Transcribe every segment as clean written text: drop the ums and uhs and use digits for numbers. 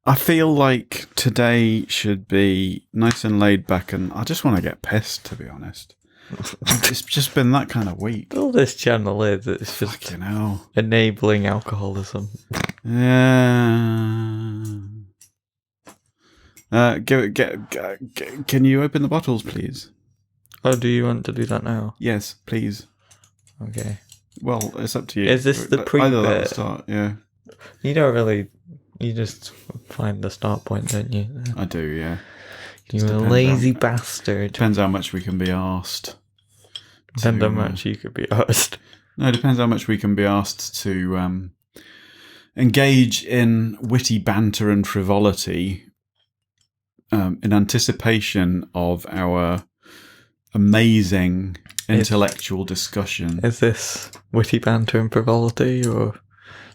I feel like today should be nice and laid back, and I just want to get pissed, to be honest. It's just been that kind of week. All this channel is, it's just Fucking hell. enabling alcoholism. Yeah. Can you open the bottles, please? Oh, do you want to do that now? Yes, please. Okay. Well, it's up to you. Is this the Either that or pre-bit? start, yeah. You don't really... You just find the start point, don't you? I do, yeah. You're a lazy bastard. Depends how much we can be asked. Depends how much you could be asked. No, it depends how much we can be asked to engage in witty banter and frivolity in anticipation of our amazing intellectual discussion. Is this witty banter and frivolity, or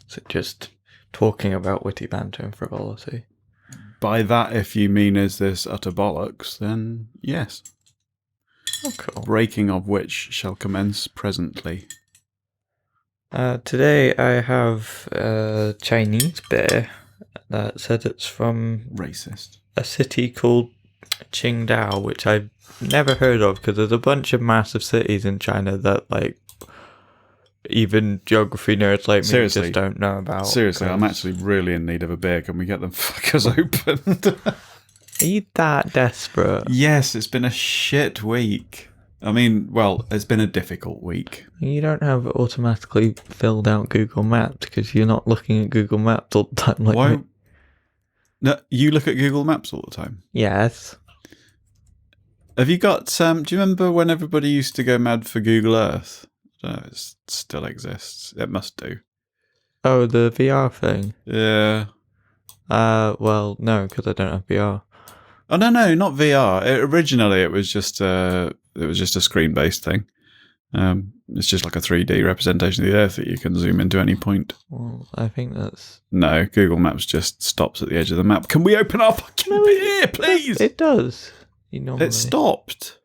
is it just talking about witty banter and frivolity? By that, if you mean is this utter bollocks, then yes. Oh, cool. Breaking of which shall commence presently. Today I have a Chinese beer that said it's from Racist. a city called Qingdao, which I've never heard of because there's a bunch of massive cities in China that, like, even geography nerds like me Seriously. just don't know about. Seriously, I'm actually really in need of a beer. Can we get them fuckers opened? Are you that desperate? Yes, it's been a shit week. I mean, well, it's been a difficult week. You don't have it automatically filled out Google Maps because you're not looking at Google Maps all the time like Why? me. No, you look at Google Maps all the time. Yes. Have you got, do you remember when everybody used to go mad for Google Earth? I don't know if it still exists. It must do. Oh, the VR thing? Yeah. Well, no, because I don't have VR. Oh, no, not VR. Originally, it was just a screen-based thing. It's just like a 3D representation of the Earth that you can zoom into any point. Well, I think that's... No, Google Maps just stops at the edge of the map. Can we open our fucking beer, please? It does. It stops.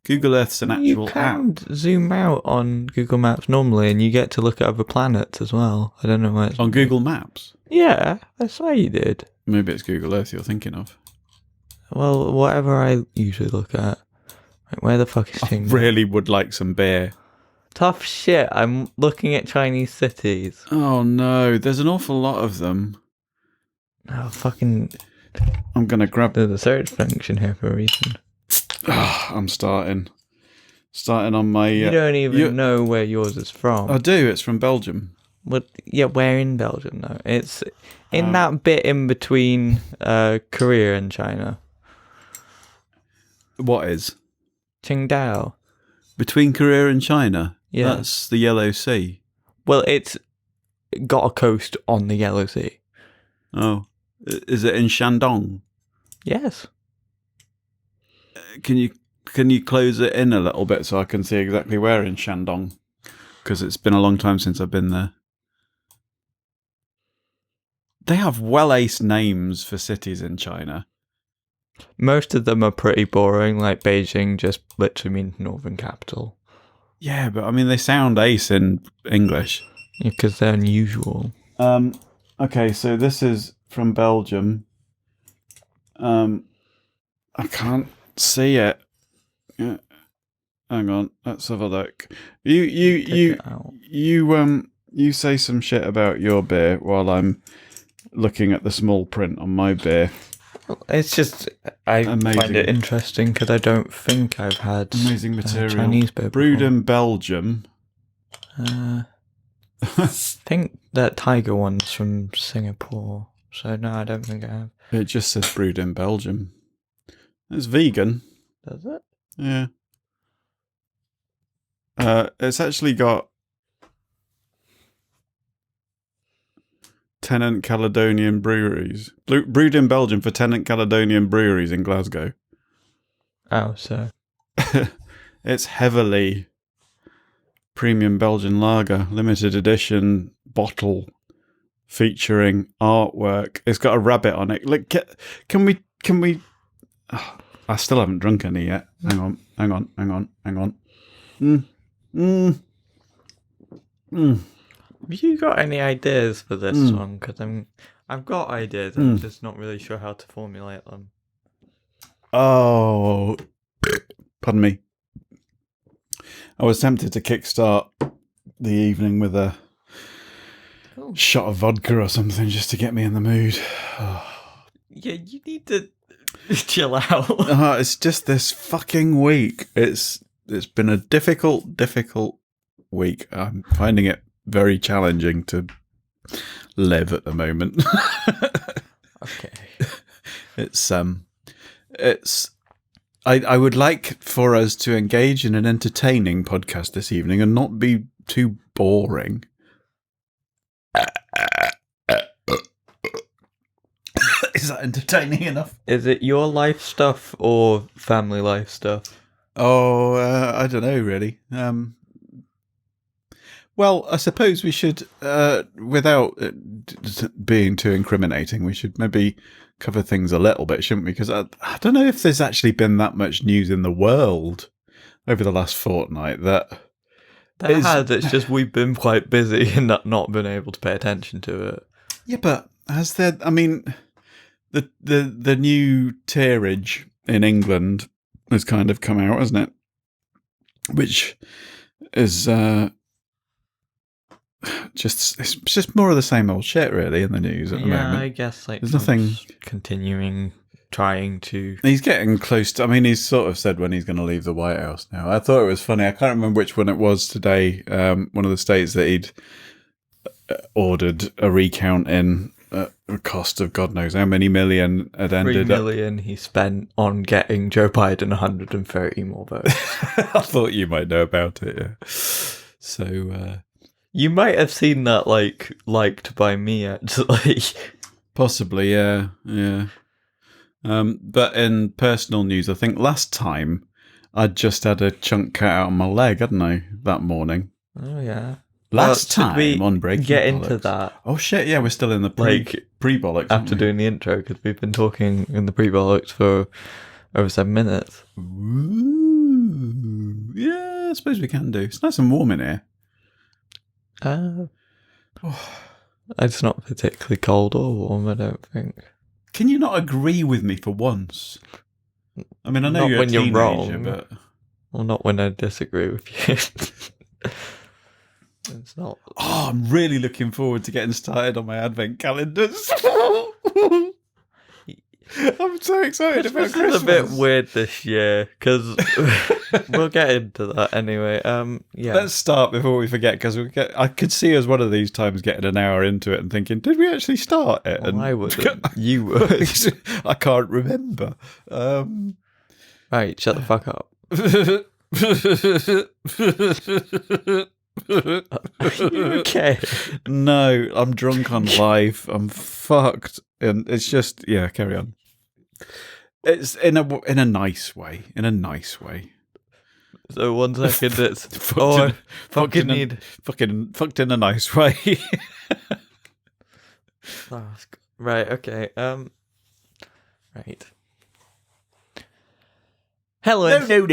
Google Earth's an actual You can zoom out on Google Maps normally, and you get to look at other planets as well. I don't know why it's... On Google Maps? Yeah, I swear you did. Maybe it's Google Earth you're thinking of. Well, whatever I usually look at. Like, where the fuck is I Qingdao? really would like some beer. Tough shit, I'm looking at Chinese cities. Oh no, there's an awful lot of them. Oh, fucking... I'm going to grab... There's a search function here for a reason. I'm starting on my... You don't even know where yours is from. I do, it's from Belgium. But, yeah, where in Belgium, though? It's in that bit in between Korea and China. What is? Qingdao. Between Korea and China? Yeah. That's the Yellow Sea. Well, it's got a coast on the Yellow Sea. Oh. Is it in Shandong? Yes. Can you close it in a little bit so I can see exactly where in Shandong? Because it's been a long time since I've been there. They have well-aced names for cities in China. Most of them are pretty boring, like Beijing just literally means northern capital. Yeah, but I mean, they sound ace in English. Yeah, because they're unusual. Okay, so this is from Belgium. I can't see it. Yeah. Hang on, let's have a look. You say some shit about your beer while I'm looking at the small print on my beer. It's just, I Amazing. find it interesting because I don't think I've had Amazing material. Chinese beer Brewed before. in Belgium. I think that tiger one's from Singapore. So no, I don't think I have. It just says brewed in Belgium. It's vegan. Does it? Yeah. It's actually got Tennant Caledonian Breweries. Brewed in Belgium for Tennant Caledonian Breweries in Glasgow. Oh, so. It's heavily premium Belgian lager, limited edition bottle featuring artwork. It's got a rabbit on it. Like, can we? Oh, I still haven't drunk any yet. Hang on. Have you got any ideas for this one? Because I've got ideas. I'm just not really sure how to formulate them. Oh, pardon me. I was tempted to kickstart the evening with a shot of vodka or something just to get me in the mood. Yeah, you need to chill out. It's just this fucking week. It's been a difficult week. I'm finding it very challenging to live at the moment. Okay. I would like for us to engage in an entertaining podcast this evening and not be too boring. Is that entertaining enough? Is it your life stuff or family life stuff? Oh, I don't know, really. Well, I suppose we should, without being too incriminating, we should maybe cover things a little bit, shouldn't we? Because I don't know if there's actually been that much news in the world over the last fortnight that... It's just we've been quite busy and not been able to pay attention to it. Yeah, but has there... I mean, the new tierage in England has kind of come out, hasn't it? Which is... it's just more of the same old shit, really, in the news at the moment. Yeah, I guess there's nothing continuing trying to. He's getting close to. I mean, he's sort of said when he's going to leave the White House now. I thought it was funny. I can't remember which one it was today. One of the states that he'd ordered a recount in a cost of God knows how many million had ended. $3 million he spent on getting Joe Biden 130 more votes. I thought you might know about it. Yeah. So. You might have seen that, liked by me, actually. Possibly, yeah. But in personal news, I think last time I'd just had a chunk cut out on my leg, hadn't I, that morning? Oh, yeah. Last time on Breaking get Bollocks. Into that? Oh, shit, yeah, we're still in the pre-Bollocks. After doing the intro, because we've been talking in the pre-Bollocks for over 7 minutes. Ooh. Yeah, I suppose we can do. It's nice and warm in here. It's not particularly cold or warm, I don't think. Can you not agree with me for once? I mean, I know not you're when a teenager, you're wrong, but... Well, not when I disagree with you. It's not... Oh, I'm really looking forward to getting started on my advent calendars. I'm so excited about Christmas. It's a bit weird this year, because we'll get into that anyway. Yeah. Let's start before we forget, because I could see us one of these times getting an hour into it and thinking, did we actually start it? Well, and I wouldn't. You would. I can't remember. Right, shut the fuck up. Are you okay? No, I'm drunk on life. I'm fucked. And it's just, yeah, carry on. It's in a nice way. In a nice way. So 1 second, it's fucked in a nice way. Right, okay. Right. Hello. No.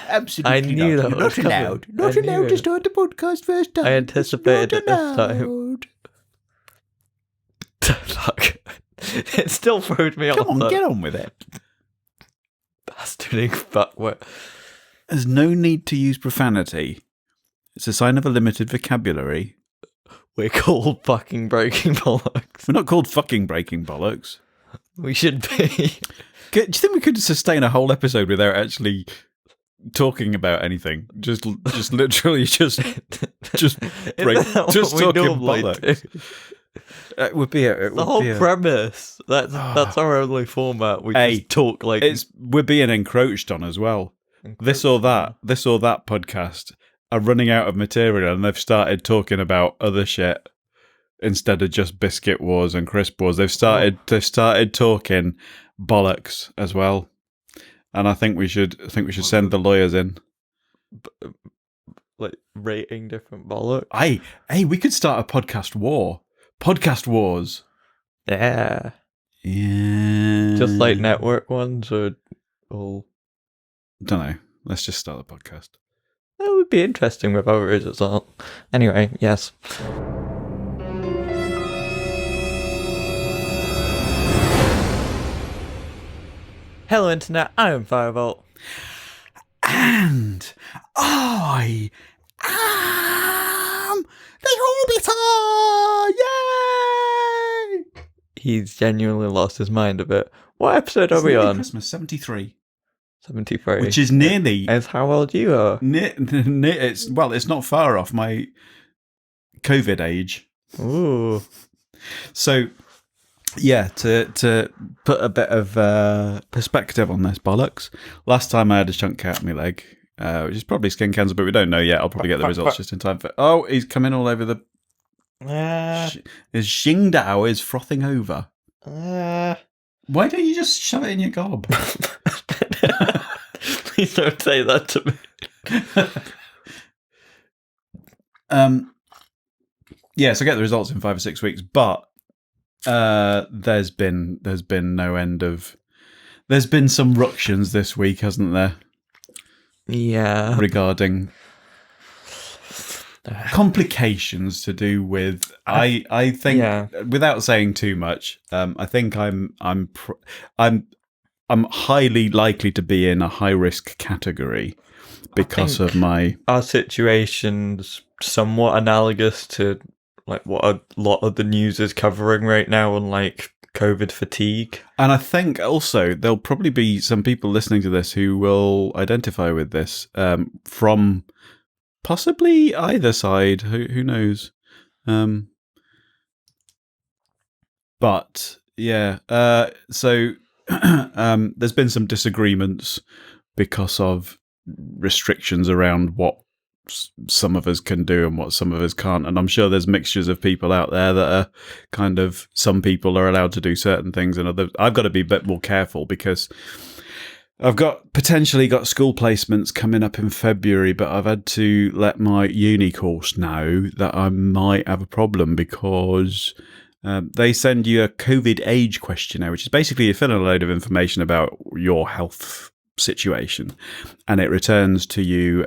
Absolutely I knew not. that You're was not allowed. coming. Not I knew allowed to it. start the podcast first time. I anticipated it It's not this time. allowed. Fuck. It still throwed me off. Come on, though. get on with it. That's doing fuckwit. There's no need to use profanity. It's a sign of a limited vocabulary. We're called fucking Breaking Bollocks. We're not called fucking Breaking Bollocks. We should be. Do you think we could sustain a whole episode without actually talking about anything? Just literally just talking bollocks. Do? It would be The whole premise. That's our only format. We just talk like we're being encroached on as well. This or that podcast are running out of material and they've started talking about other shit instead of just biscuit wars and crisp wars. They've started talking bollocks as well, and I think we should send the lawyers in. Like rating different bollocks. Hey, we could start a podcast war. Podcast wars. Yeah. Yeah. Just like network ones or all. Don't know. Let's just start the podcast. That would be interesting with others as well. Anyway, yes. Hello, Internet. I am Firebolt. And I am the Orbiter! Yay! He's genuinely lost his mind a bit. What episode are we on? Christmas 73. 73. Which is nearly... It's how old you are. It's not far off my COVID age. Ooh. So, yeah, to put a bit of perspective on this bollocks, last time I had a chunk out of my leg, which is probably skin cancer, but we don't know yet. I'll probably get the results just in time for... Oh, he's coming all over the... His Xingdao is frothing over. Why don't you just shove it in your gob? Please don't say that to me. Yeah, so get the results in 5 or 6 weeks, but there's been no end of... There's been some ructions this week, hasn't there? Yeah. Regarding complications to do with... I think, without saying too much, I think I'm highly likely to be in a high risk category because of my... Our situation's somewhat analogous to like what a lot of the news is covering right now on like COVID fatigue. And I think also there'll probably be some people listening to this who will identify with this from possibly either side. Who knows? But yeah, so there's been some disagreements because of restrictions around what some of us can do and what some of us can't. And I'm sure there's mixtures of people out there that are kind of, some people are allowed to do certain things and others. I've got to be a bit more careful because I've potentially got school placements coming up in February, but I've had to let my uni course know that I might have a problem because they send you a COVID age questionnaire, which is basically you fill in a load of information about your health situation, and it returns to you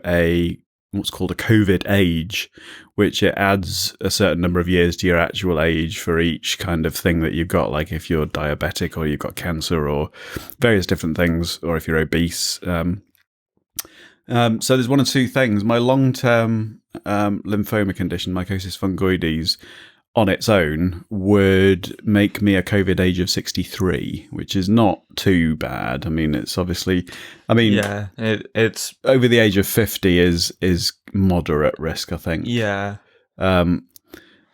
what's called a COVID age, which it adds a certain number of years to your actual age for each kind of thing that you've got, like if you're diabetic or you've got cancer or various different things, or if you're obese. So there's one or two things. My long-term lymphoma condition, mycosis fungoides, on its own would make me a COVID age of 63, which is not too bad. I mean, it's obviously, yeah, it's over the age of 50 is moderate risk, I think. Yeah. When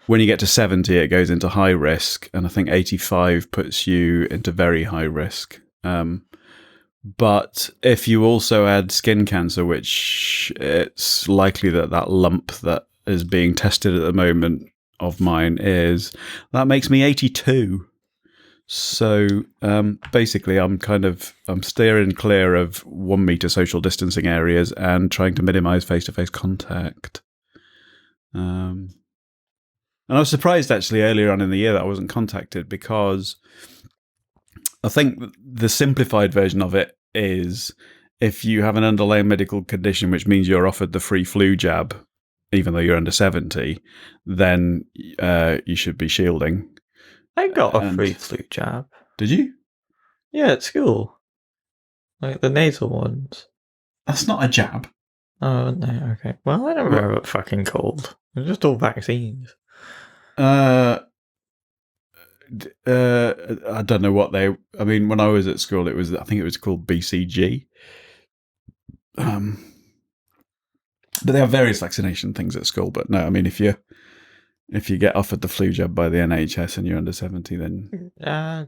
you get to 70, it goes into high risk, and I think 85 puts you into very high risk. But if you also add skin cancer, which it's likely that lump that is being tested at the moment of mine is, that makes me 82. So basically I'm steering clear of 1 meter social distancing areas and trying to minimize face-to-face contact. And I was surprised actually earlier on in the year that I wasn't contacted, because I think the simplified version of it is if you have an underlying medical condition, which means you're offered the free flu jab, even though you're under 70, then you should be shielding. I got a free flu jab. Did you? Yeah, at school. Like the nasal ones. That's not a jab. Oh, no, okay. Well, I never have a fucking cold. They're just all vaccines. I don't know what they... I mean, when I was at school, I think it was called BCG. But they have various vaccination things at school. But no, I mean, if you get offered the flu jab by the NHS and you're under 70, then...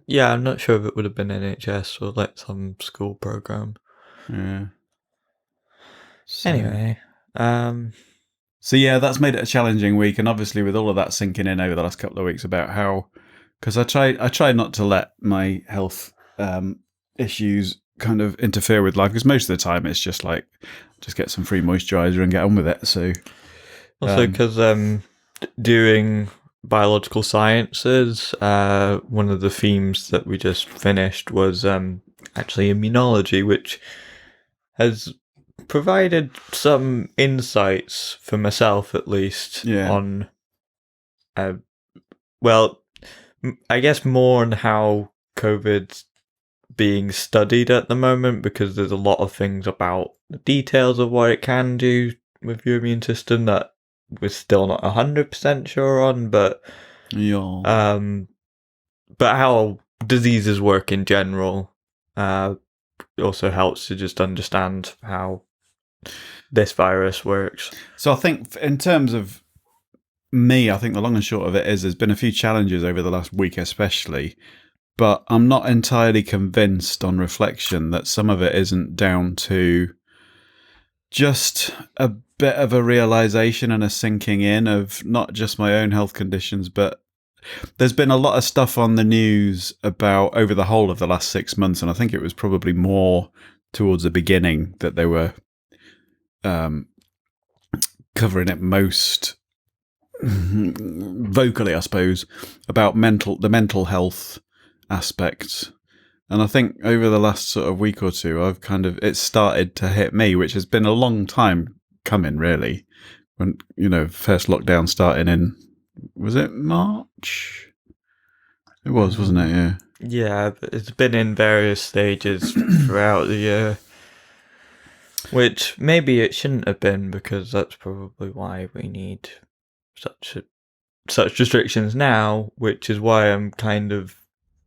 yeah, I'm not sure if it would have been NHS or like some school program. Yeah. So, anyway. So yeah, that's made it a challenging week. And obviously with all of that sinking in over the last couple of weeks about how... Because I try not to let my health issues kind of interfere with life, because most of the time it's just like, just get some free moisturizer and get on with it. So also because doing biological sciences, one of the themes that we just finished was actually immunology, which has provided some insights for myself at least on well, I guess more on how COVID being studied at the moment because there's a lot of things about the details of what it can do with your immune system that we're still not 100% sure on, but how diseases work in general also helps to just understand how this virus works. So I think in terms of me, I think the long and short of it is there's been a few challenges over the last week especially, but I'm not entirely convinced on reflection that some of it isn't down to just a bit of a realization and a sinking in of not just my own health conditions, but there's been a lot of stuff on the news about over the whole of the last 6 months, and I think it was probably more towards the beginning that they were covering it most vocally, I suppose, about the mental health aspects. And I think over the last sort of week or two, it's started to hit me, which has been a long time coming, really. When, first lockdown starting in, was it March? It was, wasn't it? Yeah. Yeah, it's been in various stages throughout the year. Which maybe it shouldn't have been, because that's probably why we need such restrictions now, which is why I'm kind of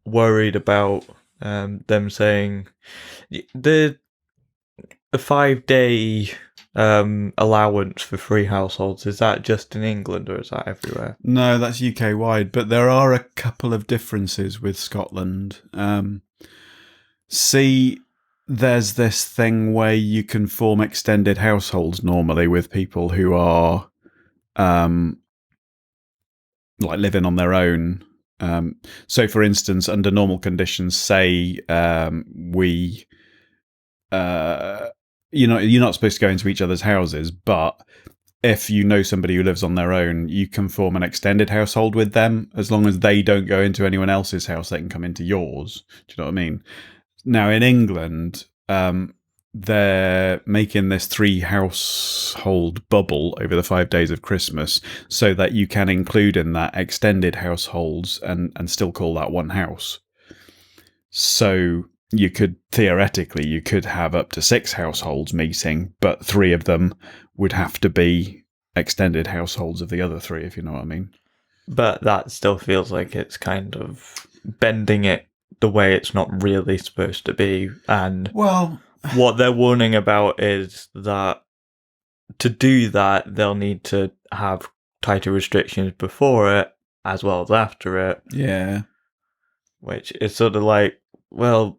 worried about them saying the 5-day allowance for free households. Is that just in England or is that everywhere? No, that's UK wide, but there are a couple of differences with Scotland. There's this thing where you can form extended households normally with people who are like living on their own. So, for instance, under normal conditions, say you're not supposed to go into each other's houses, but if you know somebody who lives on their own, you can form an extended household with them. As long as they don't go into anyone else's house, they can come into yours. Do you know what I mean? Now, in England, they're making this 3-household bubble over the 5 days of Christmas so that you can include in that extended households and still call that one house. So you could have up to 6 households meeting, but 3 of them would have to be extended households of the other 3, if you know what I mean. But that still feels like it's kind of bending it the way it's not really supposed to be. And what they're warning about is that to do that, they'll need to have tighter restrictions before it as well as after it. Yeah. Which is sort of like, well,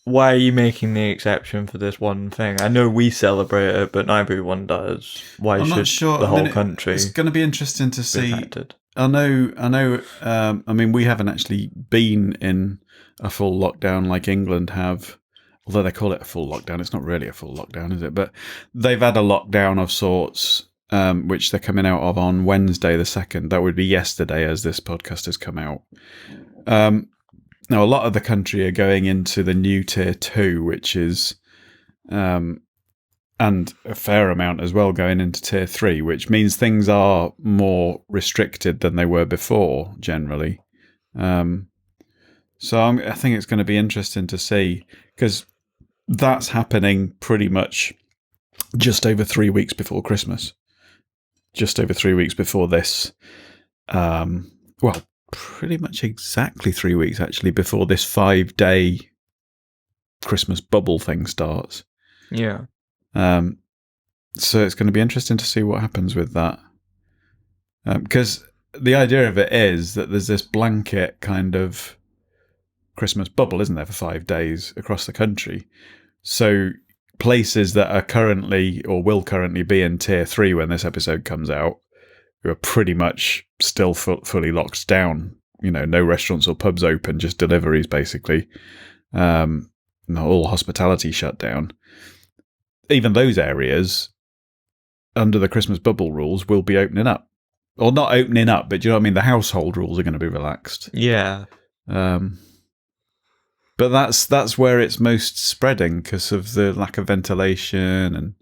why are you making the exception for this one thing? I know we celebrate it, but not everyone does. Why should the whole country? It's going to be interesting to see. Affected? I know. I mean, we haven't actually been in a full lockdown like England have, although they call it a full lockdown. It's not really a full lockdown, is it? But they've had a lockdown of sorts, which they're coming out of on Wednesday the 2nd. That would be yesterday as this podcast has come out. Now, a lot of the country are going into the new Tier 2, which is, and a fair amount as well going into Tier 3, which means things are more restricted than they were before, generally. So I think it's going to be interesting to see, because that's happening pretty much just over 3 weeks before Christmas. Just over 3 weeks before this. Pretty much exactly 3 weeks, actually, before this 5-day Christmas bubble thing starts. Yeah. So it's going to be interesting to see what happens with that. Because the idea of it is that there's this blanket kind of Christmas bubble, isn't there, for 5 days across the country. So places that are currently or will currently be in Tier 3 when this episode comes out, who are pretty much still fully locked down. No restaurants or pubs open, just deliveries, basically. All hospitality shut down. Even those areas, under the Christmas bubble rules, will be opening up. Or not opening up, but do you know what I mean? The household rules are going to be relaxed. Yeah. But that's where it's most spreading because of the lack of ventilation, and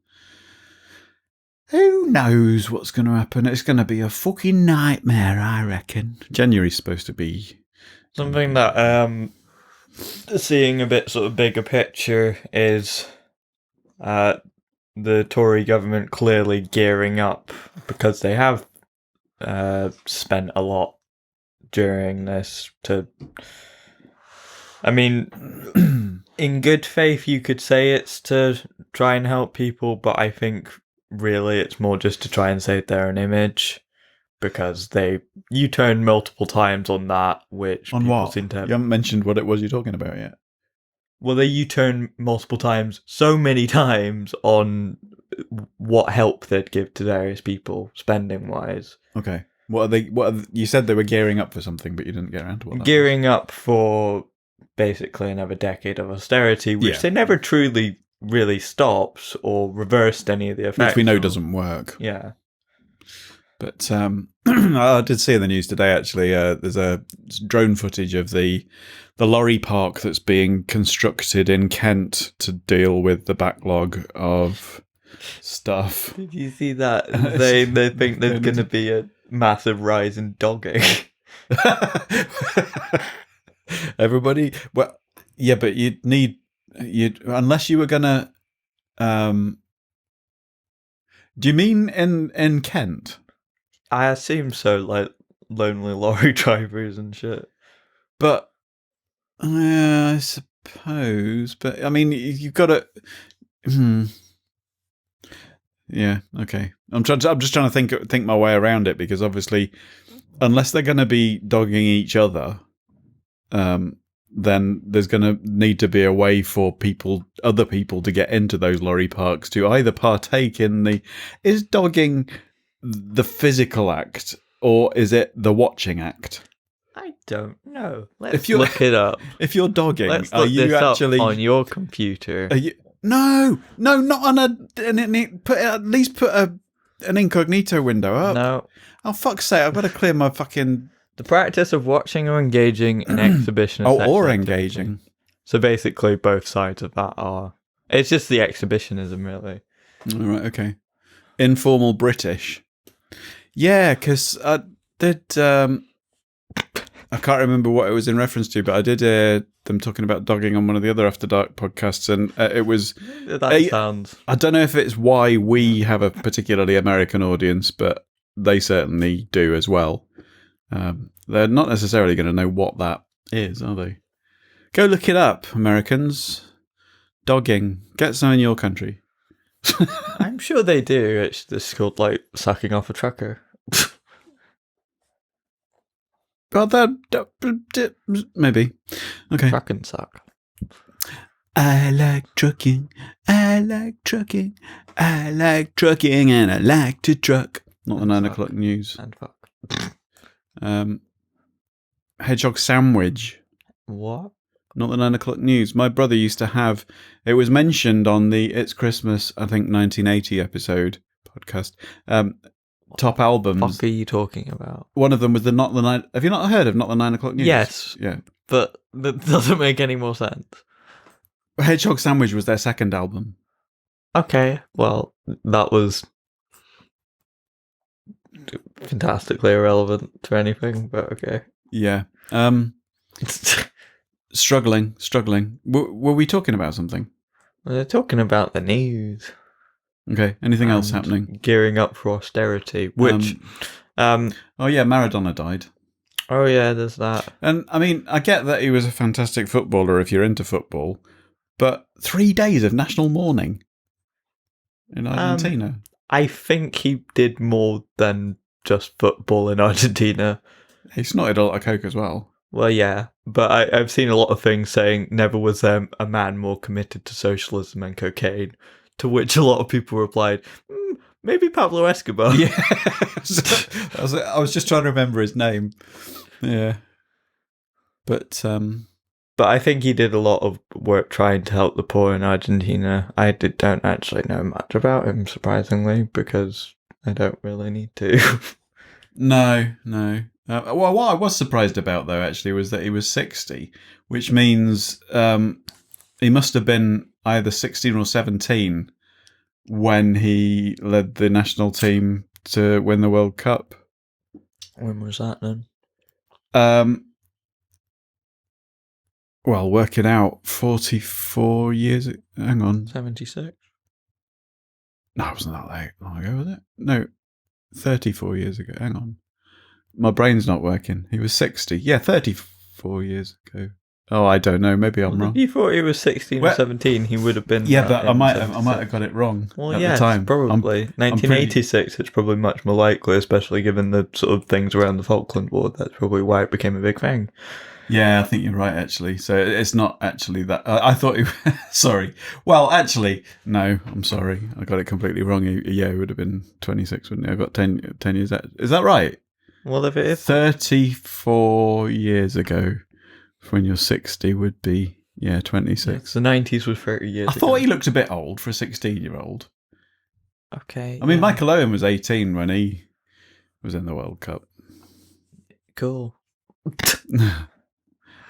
who knows what's going to happen. It's going to be a fucking nightmare, I reckon. January's supposed to be something that seeing a bit sort of bigger picture is the Tory government clearly gearing up because they have spent a lot during this to... I mean, in good faith you could say it's to try and help people, but I think really it's more just to try and save their own image, because they U-turned multiple times on that, which On people what? seem to have... You haven't mentioned what it was you're talking about yet. Well, they U-turn multiple times, so many times, on what help they'd give to various people, spending-wise. Okay. You said they were gearing up for something, but you didn't get around to what that Gearing up for basically another decade of austerity, which they never truly really stopped or reversed any of the effects. Which we know doesn't work. Yeah. But I did see in the news today, actually, there's a drone footage of the lorry park that's being constructed in Kent to deal with the backlog of stuff. Did you see that? They think there's going to be a massive rise in dogging. Everybody, well, yeah, but unless you were gonna. Do you mean in Kent? I assume so, like lonely lorry drivers and shit. But I suppose. But I mean, you've got to. Yeah. Okay. I'm just trying to think my way around it, because obviously, unless they're going to be dogging each other, then there's going to need to be a way for other people to get into those lorry parks to either partake in the... Is dogging the physical act, or is it the watching act? I don't know. Let's look it up. If you're dogging, Let's are look you this actually up on your computer? Are you... No, not on at least put an incognito window up. No. Oh, fuck's sake, I've got to clear my fucking... The practice of watching or engaging in exhibition. or engaging. So basically both sides of that are... It's just the exhibitionism, really. All right, okay. Informal British. Yeah, because I did... I can't remember what it was in reference to, but I did them talking about dogging on one of the other After Dark podcasts, and it was... That sounds... I don't know if it's why we have a particularly American audience, but they certainly do as well. They're not necessarily going to know what that is, are they? Go look it up, Americans. Dogging. Get some in your country. I'm sure they do. It's just called, like, sucking off a trucker. Well, maybe. Okay. Truck and suck. I like trucking. I like trucking. I like trucking, and I like to truck. Not the 9 o'clock news. And fuck. Hedgehog sandwich. What? Not the 9 o'clock news. My brother used to have... It was mentioned on the It's Christmas, I think, 1980 episode podcast. Top albums. What are you talking about? One of them was the Not the 9... Have you not heard of Not the 9 o'clock news? Yes. Yeah. But that doesn't make any more sense. Hedgehog Sandwich was their second album. Okay, well, that was fantastically irrelevant to anything, but okay. Yeah. Struggling. Were we talking about something? They're talking about the news. Okay. Anything else happening? Gearing up for austerity, which... oh, yeah, Maradona died. Oh, yeah, there's that. And, I mean, I get that he was a fantastic footballer if you're into football, but 3 days of national mourning in Argentina. I think he did more than just football in Argentina. He snorted a lot of coke as well. Well, yeah, but I've seen a lot of things saying never was there a man more committed to socialism and cocaine, to which a lot of people replied, maybe Pablo Escobar. Yeah. I was just trying to remember his name. Yeah. But I think he did a lot of work trying to help the poor in Argentina. I don't actually know much about him, surprisingly, because I don't really need to. No. Well, what I was surprised about, though, actually, was that he was 60, which means he must have been either 16 or 17 when he led the national team to win the World Cup. When was that, then? well, work it out, 44 years. Hang on. 76. No, it wasn't that long ago, was it? No, 34 years ago. Hang on. My brain's not working. He was 60. Yeah, 34 years ago. Oh, I don't know. Maybe I'm wrong. If you thought he was 16 or 17, he would have been. Yeah, but I might have got it wrong at the time. Probably. 1986, it's probably much more likely, especially given the sort of things around the Falkland War. That's probably why it became a big thing. Yeah, I think you're right, actually. So it's not actually that. I thought sorry. Well, actually, no, I'm sorry. I got it completely wrong. Yeah, it would have been 26, wouldn't it? I got 10 years. Is that right? Well, if it is 34 years ago, when you're 60 would be, 26. Yes, the 90s was 30 years I ago. thought he looked a bit old for a 16-year-old. Okay. I mean, Michael Owen was 18 when he was in the World Cup. Cool.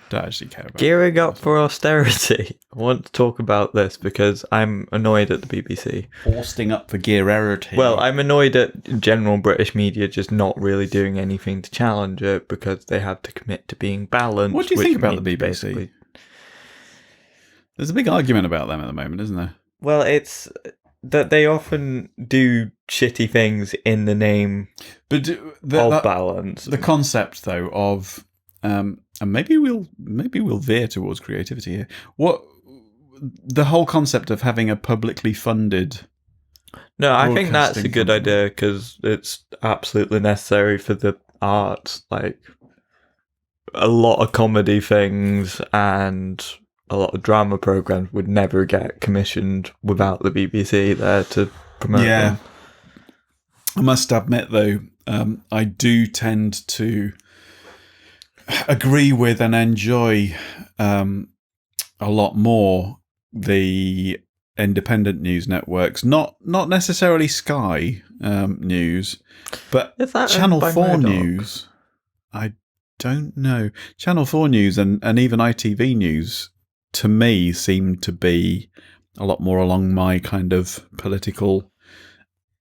Don't actually care about Gearing up for austerity. I want to talk about this because I'm annoyed at the BBC. Horsting up for gearerity. Well, I'm annoyed at general British media just not really doing anything to challenge it because they have to commit to being balanced. What do you think about the BBC? Basically... There's a big argument about them at the moment, isn't there? Well, it's that they often do shitty things in the name of balance. The concept, though, of and maybe we'll veer towards creativity here. What the whole concept of having a publicly funded. No, I think that's a good idea because it's absolutely necessary for the arts. Like a lot of comedy things and a lot of drama programs would never get commissioned without the BBC there to promote them. I must admit, though, I do tend to agree with and enjoy a lot more the independent news networks, not necessarily Sky News, but Channel 4 News. I don't know. Channel 4 News and even ITV News, to me, seem to be a lot more along my kind of political...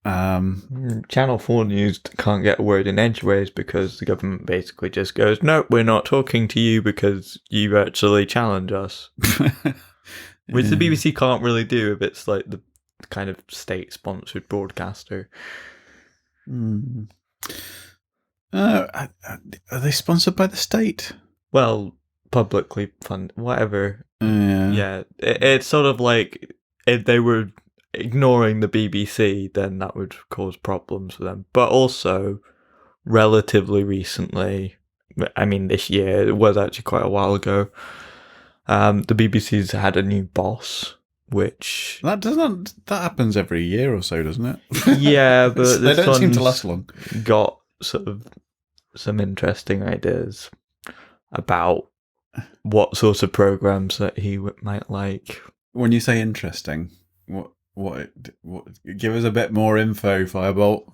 Channel 4 News can't get a word in edgeways because the government basically just goes, no, we're not talking to you because you actually challenge us. Which the BBC can't really do if it's like the kind of state-sponsored broadcaster. Are they sponsored by the state? Well, publicly funded, whatever. Yeah, it's sort of like if they were ignoring the BBC, then that would cause problems for them. But also, relatively recently, I mean this year, it was actually quite a while ago, the BBC's had a new boss, which... That happens every year or so, doesn't it? Yeah, but they don't seem to last long. Got sort of some interesting ideas about what sorts of programs that he might like. When you say interesting, what give us a bit more info, Firebolt.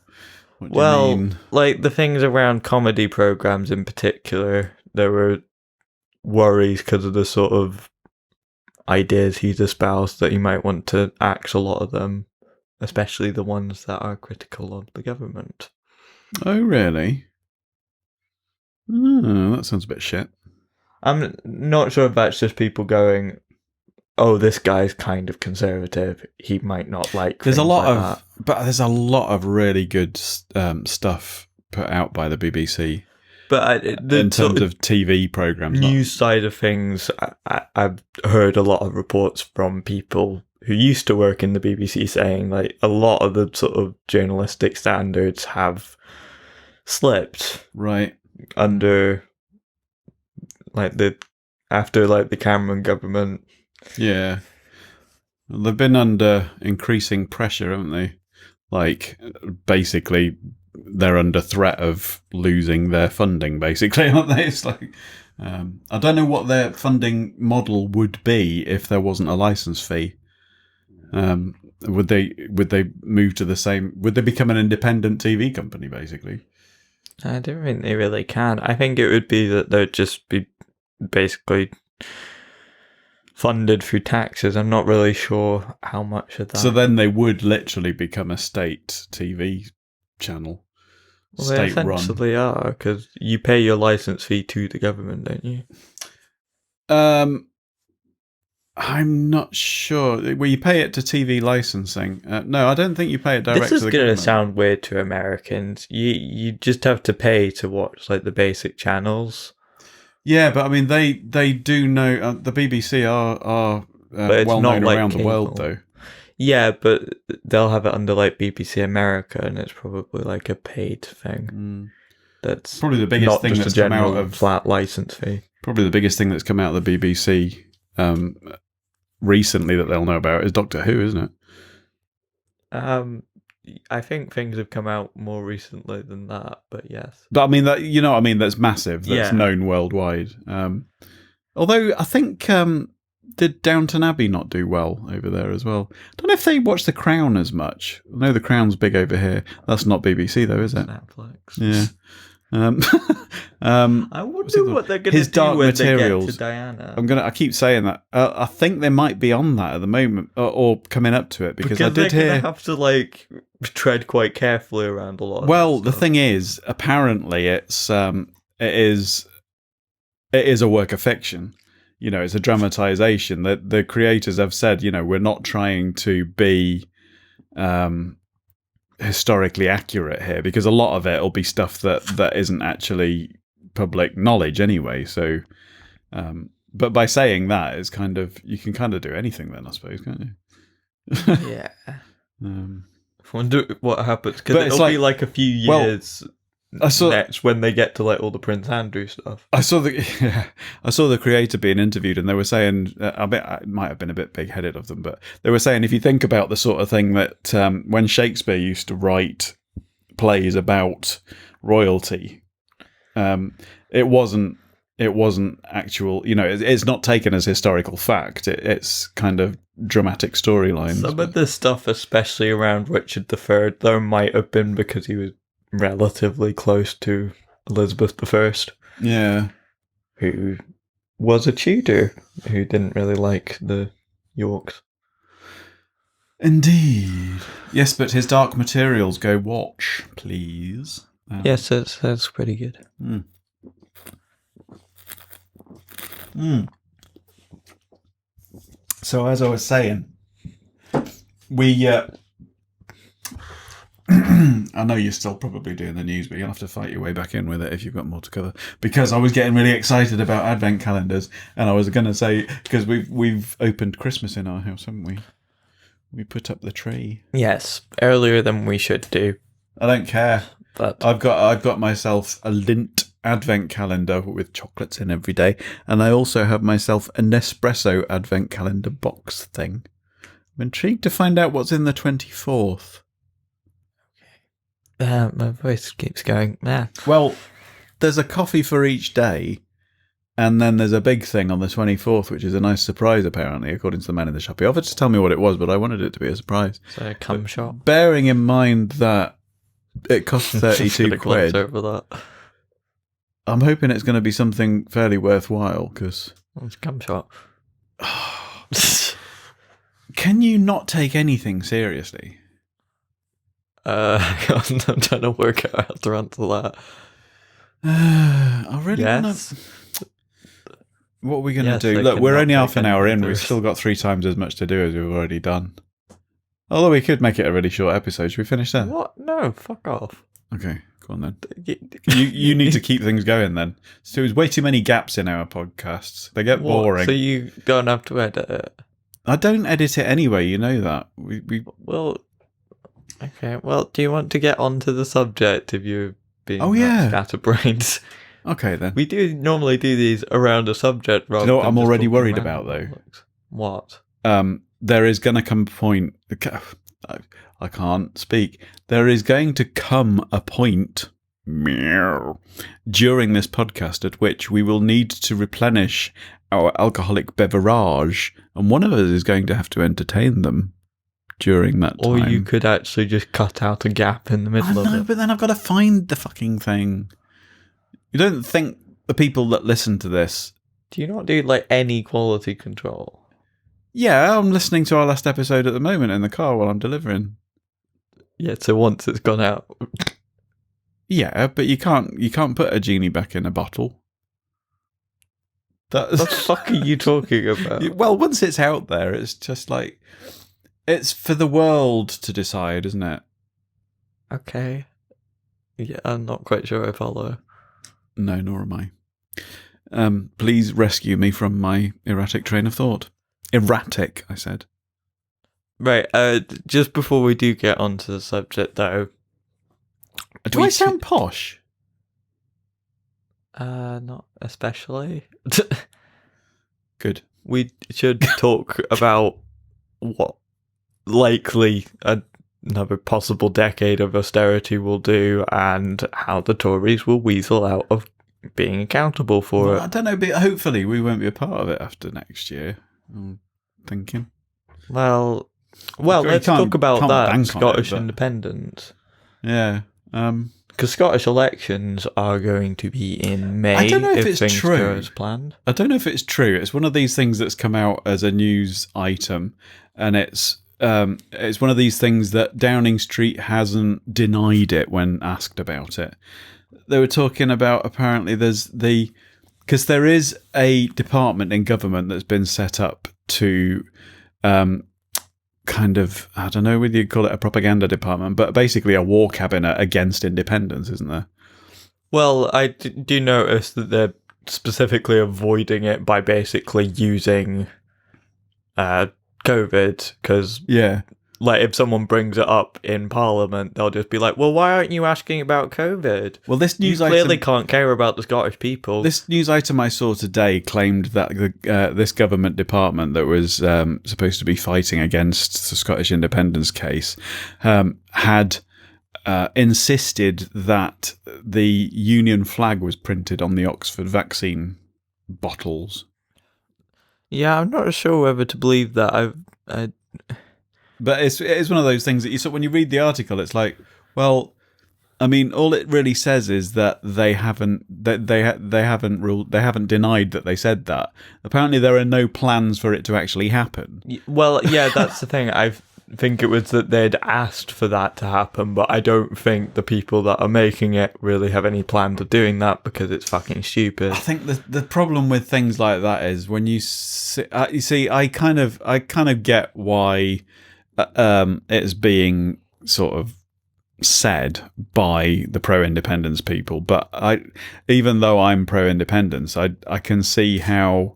What do you mean? Like the things around comedy programs in particular, there were worries because of the sort of ideas he's espoused that he might want to axe a lot of them, especially the ones that are critical of the government. Oh, really? Oh, that sounds a bit shit. I'm not sure if that's just people going, oh, this guy's kind of conservative. He might not like. There's a lot of really good stuff put out by the BBC. But in terms of TV programs, news side of things, I've heard a lot of reports from people who used to work in the BBC saying like a lot of the sort of journalistic standards have slipped right under like after the Cameron government. Yeah, they've been under increasing pressure, haven't they? Like basically, they're under threat of losing their funding, basically, aren't they? It's like I don't know what their funding model would be if there wasn't a license fee. Would they move to the same? Would they become an independent TV company, basically? I don't think they really can. I think it would be that they'd just be basically funded through taxes. I'm not really sure how much of that. So then they would literally become a state TV channel. Well, they essentially are, because you pay your license fee to the government, don't you? I'm not sure. Well, you pay it to TV licensing. No, I don't think you pay it direct This to is the going to government. sound weird to Americans. You just have to pay to watch like the basic channels. Yeah, but I mean, they do know the BBC are But it's well not known like around the world, cable. though. Yeah, but they'll have it under like BBC America, and it's probably like a paid thing. That's Probably the biggest not thing just that's a come out general of flat license fee. Probably the biggest thing that's come out of the BBC recently that they'll know about is Doctor Who, isn't it? I think things have come out more recently than that, but yes. But I mean, that you know what I mean. That's massive. That's known worldwide. Although I think did Downton Abbey not do well over there as well? I don't know if they watch The Crown as much. I know The Crown's big over here. That's not BBC though, is it? Netflix. Yeah. I wonder what they're going to do Dark when Materials. they get to Diana. I keep saying that. I think they might be on that at the moment, or coming up to it, because I did hear. They have to like tread quite carefully around a lot. Well, the thing is, apparently, it is a work of fiction. You know, it's a dramatization. That the creators have said, you know, we're not trying to be historically accurate here, because a lot of it will be stuff that isn't actually public knowledge anyway. So, but by saying that, it's kind of, you can kind of do anything then, I suppose, can't you? Yeah. Wonder what happens, because But it's it'll be like a few years next when they get to like all the Prince Andrew stuff. I saw the creator being interviewed, and they were saying, it might have been a bit big-headed of them, but they were saying, if you think about the sort of thing that when Shakespeare used to write plays about royalty, it wasn't actual, you know, it's not taken as historical fact. It's kind of dramatic storylines. Some of the stuff, especially around Richard III, though, might have been because he was relatively close to Elizabeth I. Yeah. Who was a Tudor, who didn't really like the Yorks. Indeed. Yes, but his Dark Materials, go watch, please. Yes, that's pretty good. So as I was saying, we I know you're still probably doing the news, but you'll have to fight your way back in with it if you've got more to cover. Because I was getting really excited about advent calendars, and I was going to say, because we've opened Christmas in our house, haven't we? We put up the tree. Yes, earlier than we should do. I don't care. But I've got myself a Lindt advent calendar with chocolates in every day, and I also have myself a Nespresso advent calendar box thing. I'm intrigued to find out what's in the 24th. My voice keeps going. Yeah. Well, there's a coffee for each day, and then there's a big thing on the 24th, which is a nice surprise, apparently, according to the man in the shop. He offered to tell me what it was, but I wanted it to be a surprise. So a cum shop. Bearing in mind that it costs 32 quid. Over that. I'm hoping it's going to be something fairly worthwhile, because... It's a cum shop. Can you not take anything seriously? I'm trying to work out how to answer that. I really want to... What are we going to do? Look, we're only half an hour in. We've still got 3 times as much to do as we've already done. Although we could make it a really short episode. Should we finish then? What? No, fuck off. Okay, go on then. You need to keep things going then. So there's way too many gaps in our podcasts. They get boring. So you don't have to edit it? I don't edit it anyway, you know that. Well, okay. Well, do you want to get onto the subject if you're being scatterbrains? Okay then. We do normally do these around a subject rather. Do you know what I'm already worried about though? What? There is going to come a point... I can't speak. There is going to come a point during this podcast at which we will need to replenish our alcoholic beverage, and one of us is going to have to entertain them during that time. Or you could actually just cut out a gap in the middle of it. No, but then I've got to find the fucking thing. You don't think the people that listen to this... Do you not do like any quality control? Yeah, I'm listening to our last episode at the moment in the car while I'm delivering. Yeah, so once it's gone out. Yeah, but you can't put a genie back in a bottle. What the fuck are you talking about? Well, once it's out there, it's just like it's for the world to decide, isn't it? Okay. Yeah, I'm not quite sure I follow. No, nor am I. Please rescue me from my erratic train of thought. Erratic, I said. Right. Just before we do get onto the subject, though, Do I sound posh? Not especially. Good. We should talk about what likely another possible decade of austerity will do, and how the Tories will weasel out of being accountable for it. I don't know, but hopefully we won't be a part of it after next year. I'm thinking. Well, let's talk about that Scottish independence. Yeah. Because Scottish elections are going to be in May. I don't know if it's things true. Go as planned. I don't know if it's true. It's one of these things that's come out as a news item, and it's one of these things that Downing Street hasn't denied it when asked about it. They were talking about apparently because there is a department in government that's been set up to kind of, I don't know whether you'd call it a propaganda department, but basically a war cabinet against independence, isn't there? Well, I do notice that they're specifically avoiding it by basically using COVID, because like if someone brings it up in Parliament, they'll just be like, well, why aren't you asking about COVID? Well, this news you clearly can't care about the Scottish people. This news item I saw today claimed that this government department that was supposed to be fighting against the Scottish independence case had insisted that the Union flag was printed on the Oxford vaccine bottles. Yeah, I'm not sure whether to believe that. But it is one of those things that you when you read the article, it's like, well, I mean, all it really says is that they haven't denied that they said that. Apparently, there are no plans for it to actually happen. Well, yeah, that's the thing. I think it was that they'd asked for that to happen, but I don't think the people that are making it really have any plans of doing that because it's fucking stupid. I think the problem with things like that is when you see, I kind of get why it's being sort of said by the pro-independence people, but even though I'm pro-independence, I can see how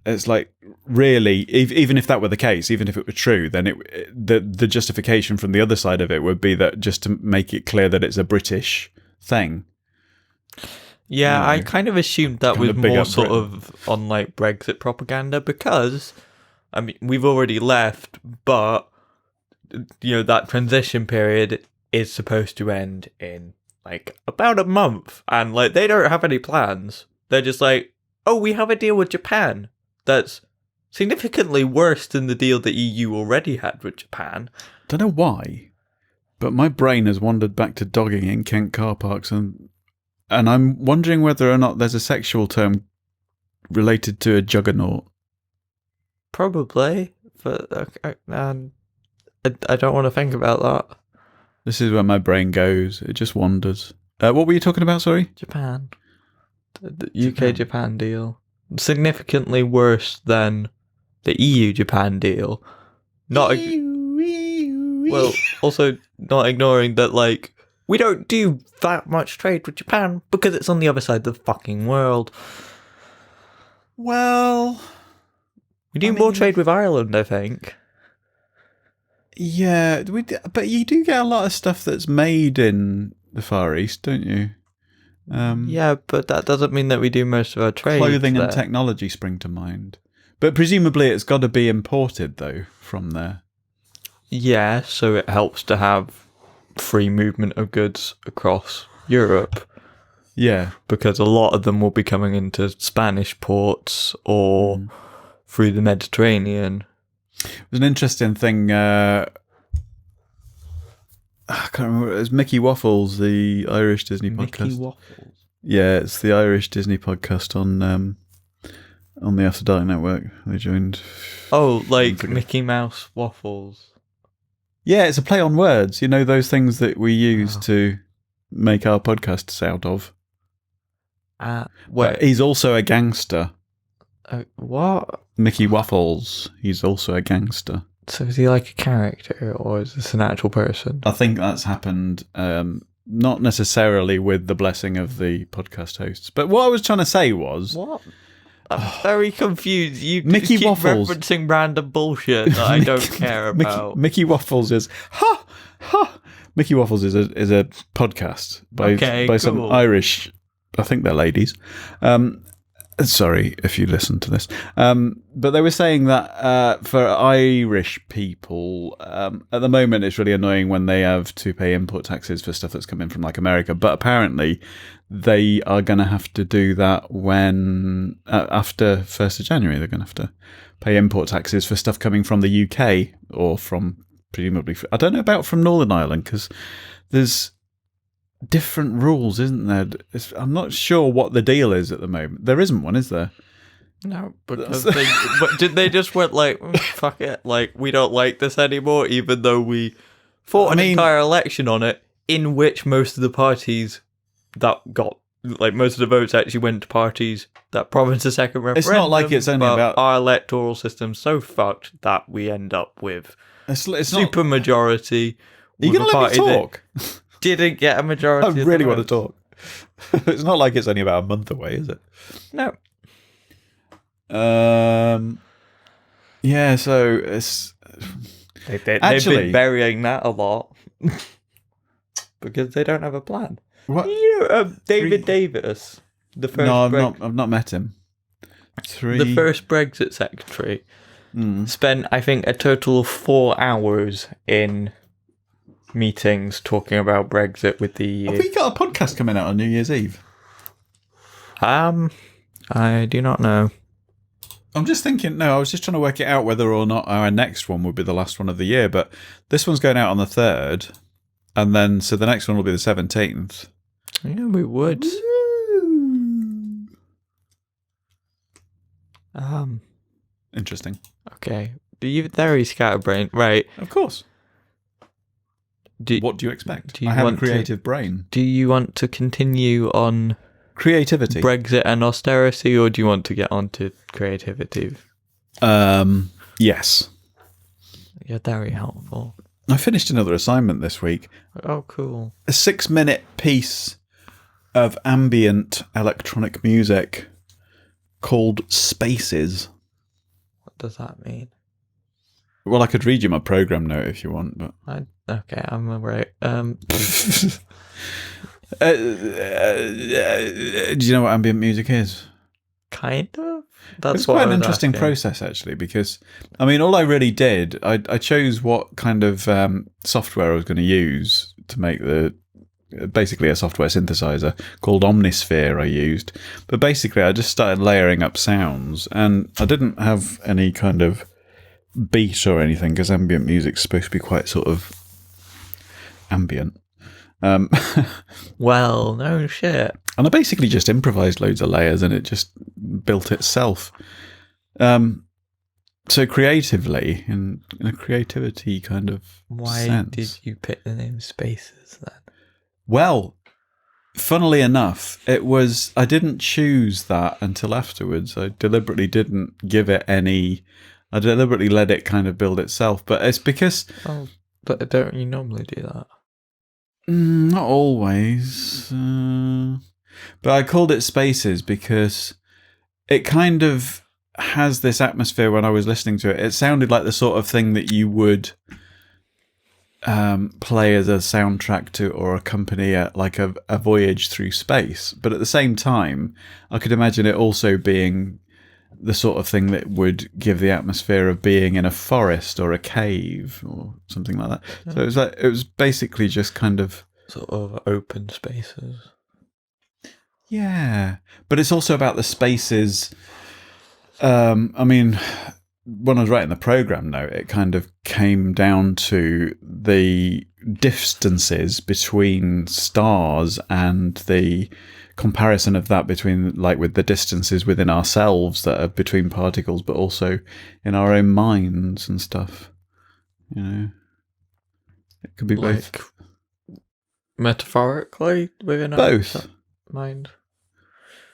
it's like, really, even if that were the case, even if it were true, then the justification from the other side of it would be that just to make it clear that it's a British thing. Yeah, I kind of assumed that was more sort of on like Brexit propaganda, because I mean, we've already left, but that transition period is supposed to end in like about a month, and like they don't have any plans. They're just like, oh, we have a deal with Japan that's significantly worse than the deal the EU already had with Japan. Don't know why, but my brain has wandered back to dogging in Kent car parks, and I'm wondering whether or not there's a sexual term related to a juggernaut. Probably, but I don't want to think about that. This is where my brain goes. It just wanders. What were you talking about, sorry? Japan. The UK-Japan deal. Significantly worse than the EU-Japan deal. Well, also not ignoring that, like, we don't do that much trade with Japan because it's on the other side of the fucking world. Well, we do more trade with Ireland, I think. Yeah, but you do get a lot of stuff that's made in the Far East, don't you? Yeah, but that doesn't mean that we do most of our trade. Clothing and technology spring to mind. But presumably it's got to be imported, though, from there. Yeah, so it helps to have free movement of goods across Europe. Yeah. Because a lot of them will be coming into Spanish ports or through the Mediterranean. It was an interesting thing. I can't remember. It was Mickey Waffles, the Irish Disney podcast. Mickey Waffles? Yeah, it's the Irish Disney podcast on the After Dark Network. They joined. Oh, like Mickey Mouse Waffles. Yeah, it's a play on words. You know, those things that we use to make our podcasts out of. But Wait, he's also a gangster. what? Mickey Waffles. He's also a gangster. So is he like a character, or is this an actual person? I think that's happened. Not necessarily with the blessing of the podcast hosts, but what I was trying to say was, What? I'm very confused. You Mickey just keep Waffles. referencing random bullshit that I don't care about. Mickey Waffles is Mickey Waffles is a podcast by some cool. Irish. I think they're ladies. Sorry if you listen to this. But they were saying that for Irish people, at the moment it's really annoying when they have to pay import taxes for stuff that's coming from like America. But apparently they are going to have to do that when, after 1st of January, they're going to have to pay import taxes for stuff coming from the UK or from presumably, I don't know about from Northern Ireland because there's different rules, isn't there? I'm not sure what the deal is at the moment. There isn't one, is there? No, because they just went like, fuck it, like we don't like this anymore, even though we fought an entire election on it, in which most of the parties that got, like most of the votes actually went to parties that promised a second referendum. It's not like it's only about our electoral system's so fucked that we end up with it's super majority. Are you going to let me talk? Didn't get a majority. I really want to talk. It's not like it's only about a month away, is it? No. Yeah, so it's They've been burying that a lot because they don't have a plan. What? You know, David Davis, the first. No, I've not met him. The first Brexit secretary spent, I think, a total of 4 hours in meetings talking about Brexit with the EU. Have we got a podcast coming out on New Year's Eve? I do not know. I'm just thinking, I was just trying to work it out whether or not our next one would be the last one of the year, but this one's going out on the 3rd, and then, so the next one will be the 17th. Yeah, we would. Interesting. Okay. You're very scatterbrained, right? Of course. What do you expect? I have a creative brain. Do you want to continue on creativity, Brexit and austerity, or do you want to get on to creativity? Yes. You're very helpful. I finished another assignment this week. Oh, cool. A 6-minute piece of ambient electronic music called Spaces. What does that mean? Well, I could read you my program note if you want, but okay, I'm right. Do you know what ambient music is? Kind of. It's quite an interesting process, actually, because all I really did, I chose what kind of software I was going to use to make basically a software synthesizer called Omnisphere I used. But basically, I just started layering up sounds, and I didn't have any kind of beat or anything because ambient music's supposed to be quite sort of ambient. Well, no shit. And I basically just improvised loads of layers and it just built itself. So creatively, in a creativity kind of sense. Did you pick the name Spaces then? Well, funnily enough, I didn't choose that until afterwards. I deliberately didn't give it any... I deliberately let it kind of build itself. But it's because... Oh, but don't you normally do that? Not always. But I called it Spaces because it kind of has this atmosphere when I was listening to it. It sounded like the sort of thing that you would play as a soundtrack to or accompany like a voyage through space. But at the same time, I could imagine it also being the sort of thing that would give the atmosphere of being in a forest or a cave or something like that. Yeah. So it was basically just kind of sort of open spaces. Yeah, but it's also about the spaces. When I was writing the program note, it kind of came down to the distances between stars and the comparison of that between, like, with the distances within ourselves that are between particles, but also in our own minds and stuff. It could be both. Metaphorically within both. Our mind.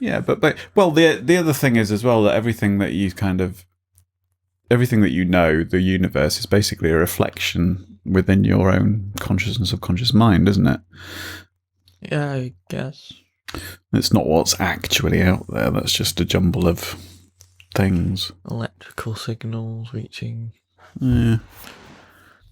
Yeah, but well, the other thing is as well that everything that you know, the universe is basically a reflection within your own conscious and subconscious mind, isn't it? Yeah, I guess. It's not what's actually out there. That's just a jumble of things. Electrical signals reaching. Yeah.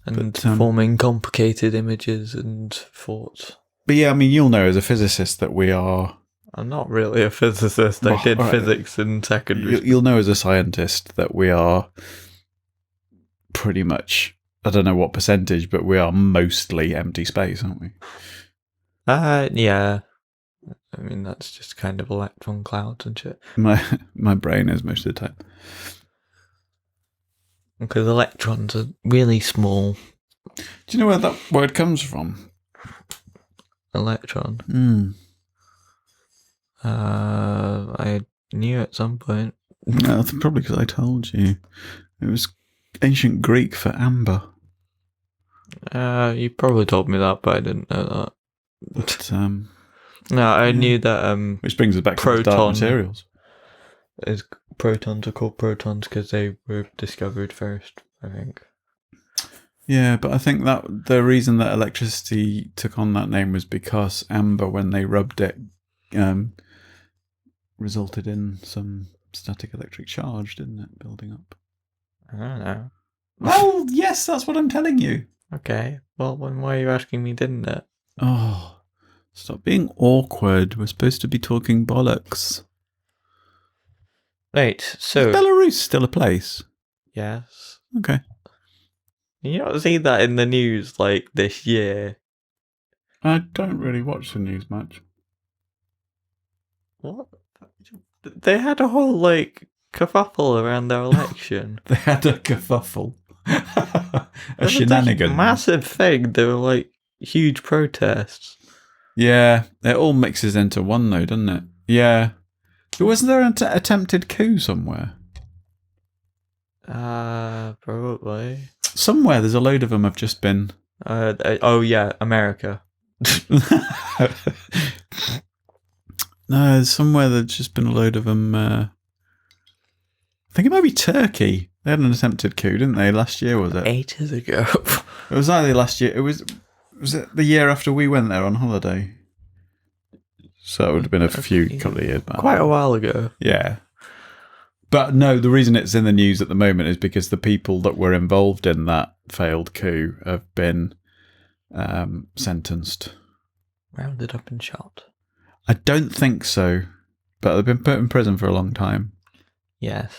And forming complicated images and thoughts. But yeah, I mean, you'll know as a physicist that we are... I'm not really a physicist. I did physics in secondary school. You'll know as a scientist that we are pretty much, I don't know what percentage, but we are mostly empty space, aren't we? Yeah. I mean, that's just kind of electron clouds and shit. My brain is most of the time. Because electrons are really small. Do you know where that word comes from? Electron? I knew at some point. No, probably because I told you. It was ancient Greek for amber. You probably told me that, but I didn't know that. But, no, I knew that. Which brings us back to dark materials. Protons are called protons because they were discovered first, I think. Yeah, but I think that the reason that electricity took on that name was because amber, when they rubbed it, resulted in some static electric charge, didn't it, building up? I don't know. Well, yes, that's what I'm telling you. Okay, well, then why are you asking me, didn't it? Oh, stop being awkward. We're supposed to be talking bollocks. Right, so... Is Belarus still a place? Yes. Okay. You don't see that in the news, like, this year. I don't really watch the news much. What? They had a whole, like, kerfuffle around their election. They had a kerfuffle. A shenanigan. Massive thing. There were, like, huge protests. Yeah, it all mixes into one though, doesn't it? Yeah. Wasn't there an attempted coup somewhere? Probably. Somewhere there's a load of them have just been... oh yeah, America. No, somewhere there's just been a load of them... I think it might be Turkey. They had an attempted coup, didn't they? Last year, was it? 8 years ago. It was either last year... Was it the year after we went there on holiday? So it would have been a couple of years back. Quite a while ago. Yeah. But no, the reason it's in the news at the moment is because the people that were involved in that failed coup have been sentenced. Rounded up and shot. I don't think so, but they've been put in prison for a long time. Yes.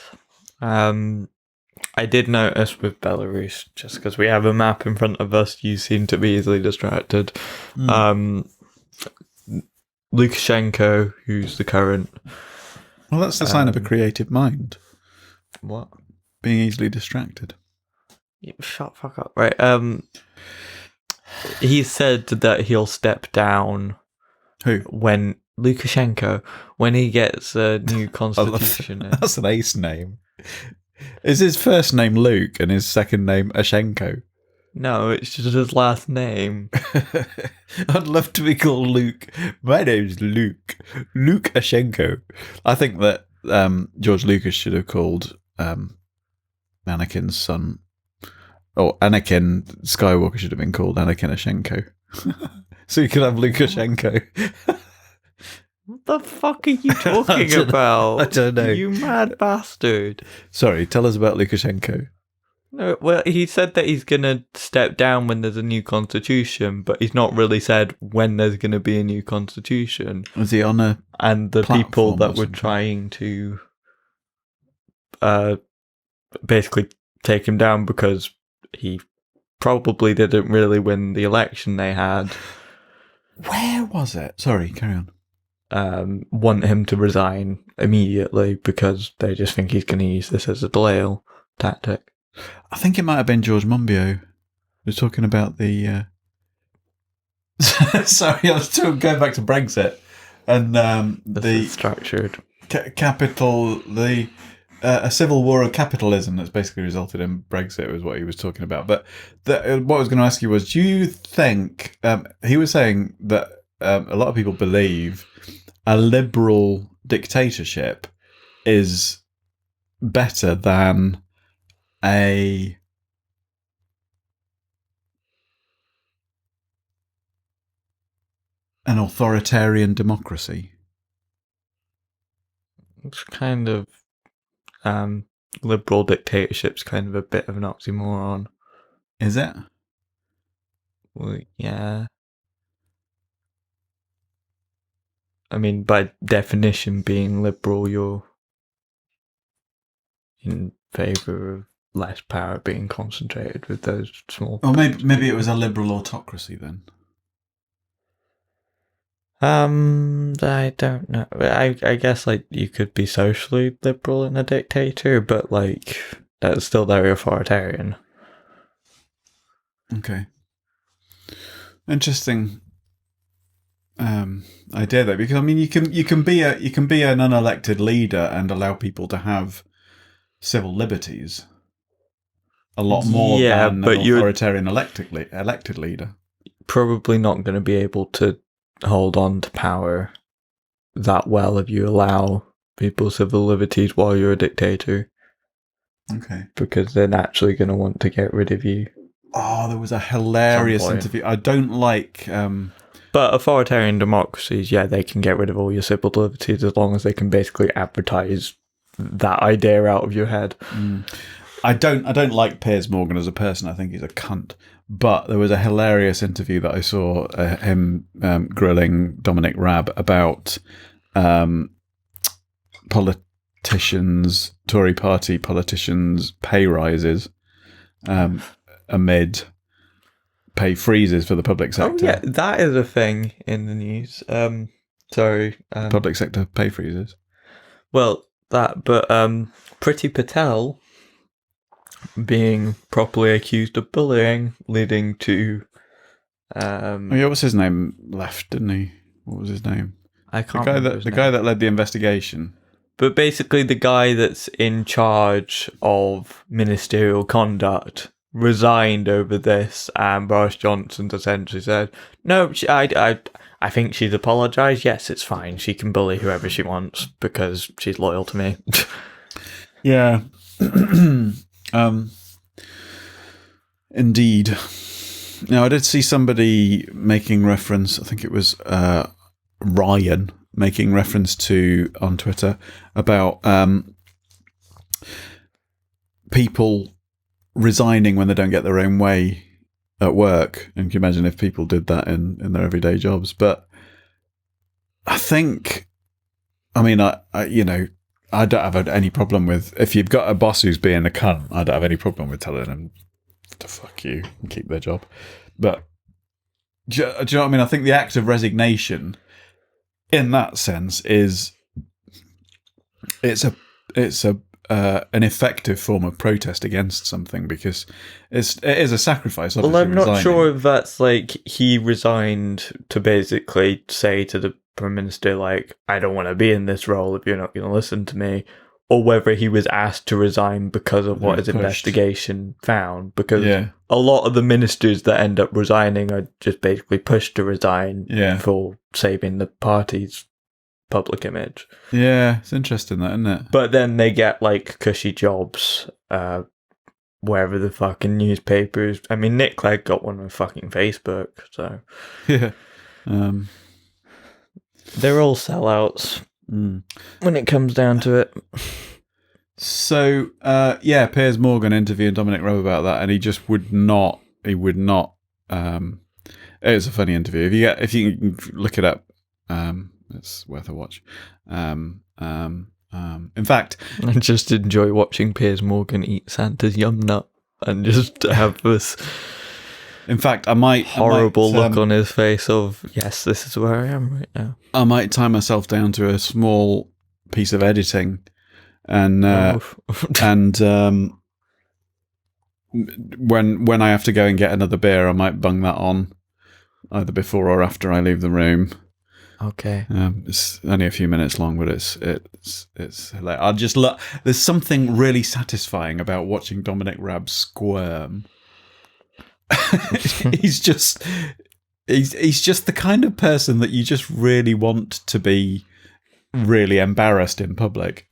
I did notice with Belarus, just because we have a map in front of us, you seem to be easily distracted. Lukashenko, who's the current... Well, that's the sign of a creative mind. What? Being easily distracted. Shut the fuck up. Right. He said that he'll step down. Who? When Lukashenko, when he gets a new constitution. That's an ace name. Is his first name Luke and his second name Ashenko? No, it's just his last name. I'd love to be called Luke. My name's Luke. Luke Ashenko. I think that George Lucas should have called Anakin's son. Or Anakin Skywalker should have been called Anakin Ashenko. So you could have Lukashenko. What the fuck are you talking about? I don't know. You mad bastard. Sorry, tell us about Lukashenko. No, well, he said that he's going to step down when there's a new constitution, but he's not really said when there's going to be a new constitution. Was he on a And the people that were trying to basically take him down because he probably didn't really win the election they had. Where was it? Sorry, carry on. Want him to resign immediately because they just think he's going to use this as a denial tactic. I think it might have been George Monbiot. He was talking about the... Sorry, I was going back to Brexit. And the structured capital... a civil war of capitalism that's basically resulted in Brexit was what he was talking about. But what I was going to ask you was, do you think... he was saying that a lot of people believe a liberal dictatorship is better than an authoritarian democracy? It's kind of liberal dictatorship's kind of a bit of an oxymoron. Is it? Well, yeah. I mean, by definition, being liberal, you're in favour of less power being concentrated with those small. Or maybe it was a liberal autocracy then. I don't know. I guess like you could be socially liberal in a dictator, but like that's still very authoritarian. Okay. Interesting idea though, because I mean you can be an unelected leader and allow people to have civil liberties a lot more than an authoritarian elected leader. Probably not going to be able to hold on to power that well if you allow people civil liberties while you're a dictator. Okay. Because they're naturally going to want to get rid of you. Oh, there was a hilarious interview. I don't like... But authoritarian democracies, yeah, they can get rid of all your civil liberties as long as they can basically advertise that idea out of your head. I don't like Piers Morgan as a person. I think he's a cunt. But there was a hilarious interview that I saw him grilling Dominic Raab about politicians, Tory party politicians' pay rises amid pay freezes for the public sector. Oh yeah, that is a thing in the news. Public sector pay freezes. Well, that, but Priti Patel being properly accused of bullying, leading to... what's his name left, didn't he? What was his name? I can't remember the guy that led the investigation. But basically the guy that's in charge of ministerial conduct resigned over this, and Boris Johnson's essentially said, no, I think she's apologised. Yes, it's fine. She can bully whoever she wants because she's loyal to me. Yeah. Indeed. Now, I did see somebody making reference, I think it was Ryan, making reference to, on Twitter, about people resigning when they don't get their own way at work. And can you imagine if people did that in their everyday jobs? But I think, I mean, I don't have any problem with, if you've got a boss who's being a cunt, I don't have any problem with telling them to fuck you and keep their job. But do you know what I mean? I think the act of resignation in that sense is an effective form of protest against something, because it is a sacrifice. Well, I'm not sure if that's like he resigned to basically say to the Prime Minister, like, I don't want to be in this role if you're not going to listen to me, or whether he was asked to resign because of what his investigation found. Because a lot of the ministers that end up resigning are just basically pushed to resign for saving the party's public image. Yeah, it's interesting that, isn't it? But then they get like cushy jobs wherever the fucking newspapers. I mean, Nick Clegg got one on fucking Facebook, so yeah. They're all sellouts when it comes down to it. So, Piers Morgan interviewed Dominic Raab about that, and he just would not. He would not. It was a funny interview. If you can look it up, it's worth a watch. In fact, I just enjoy watching Piers Morgan eat Santa's yum nut and just have this. In fact, horrible look on his face of, yes, this is where I am right now. I might tie myself down to a small piece of editing, and when I have to go and get another beer, I might bung that on either before or after I leave the room. Okay. It's only a few minutes long, but it's hilarious. I just look. There's something really satisfying about watching Dominic Raab squirm. he's just the kind of person that you just really want to be really embarrassed in public.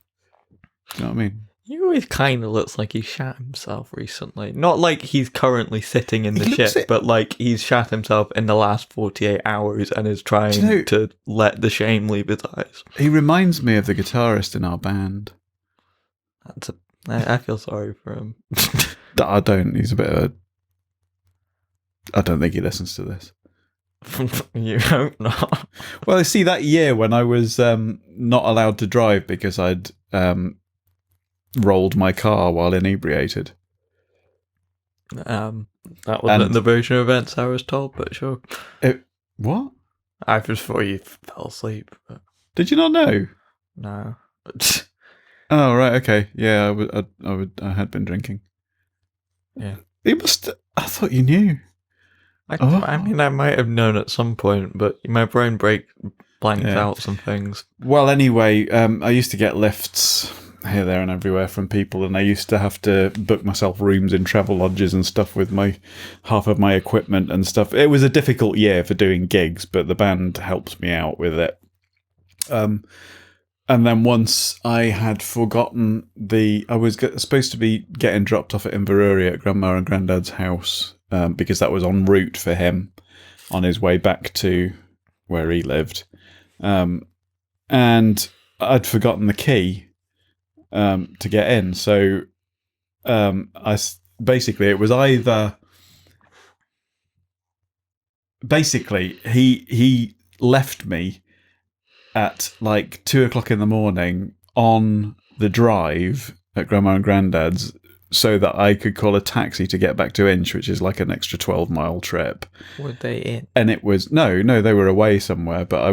Do you know what I mean? He always kind of looks like he shat himself recently. Not like he's currently sitting in the shit, but like he's shat himself in the last 48 hours and is trying to let the shame leave his eyes. He reminds me of the guitarist in our band. I feel sorry for him. I don't. He's a bit of a... I don't think he listens to this. You hope not. Well, see, that year when I was not allowed to drive because I'd rolled my car while inebriated. That wasn't the version of events I was told, but sure. What? I just thought you fell asleep. But... Did you not know? No. Oh, right, okay. Yeah, I had been drinking. Yeah. You must... I thought you knew. I mean, I might have known at some point, but my brain blanked out some things. Well, anyway, I used to get lifts here, there, and everywhere from people, and I used to have to book myself rooms in travel lodges and stuff with half of my equipment and stuff. It was a difficult year for doing gigs, but the band helped me out with it. And then once I had forgotten I was supposed to be getting dropped off at Inverurie at Grandma and Granddad's house, because that was en route for him on his way back to where he lived. And I'd forgotten the key to get in. So basically it was either... Basically, he left me at like 2:00 in the morning on the drive at Grandma and Granddad's so that I could call a taxi to get back to Inch, which is like an extra 12-mile trip. Were they in? And it was... No, they were away somewhere, but I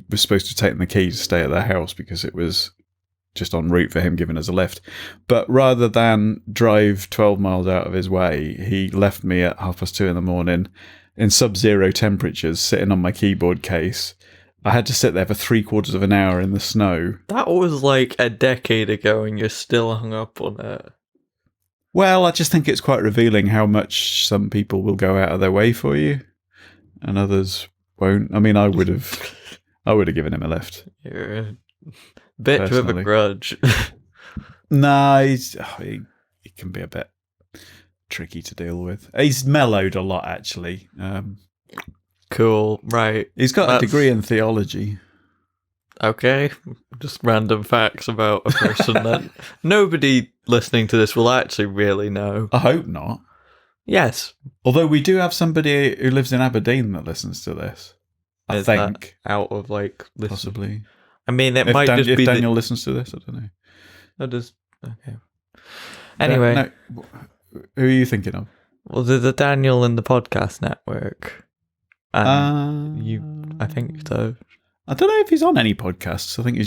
was supposed to take them the keys to stay at their house because it was just en route for him giving us a lift. But rather than drive 12 miles out of his way, he left me at 2:30 in the morning in sub-zero temperatures, sitting on my keyboard case. I had to sit there for 3/4 of an hour in the snow. That was like a decade ago and you're still hung up on it. Well, I just think it's quite revealing how much some people will go out of their way for you and others won't. I mean, I would have given him a lift. You're a bitch with a grudge. Nah, he can be a bit tricky to deal with. He's mellowed a lot, actually. Cool, right. He's got a degree in theology. Okay, just random facts about a person that nobody listening to this will actually really know. I hope not. Yes. Although we do have somebody who lives in Aberdeen that listens to this. I think. Out of like... Possibly. I mean, it might just be... If Daniel listens to this, I don't know. That does... Okay. Anyway. No, who are you thinking of? Well, there's a Daniel in the podcast network. I think so. I don't know if he's on any podcasts. I think he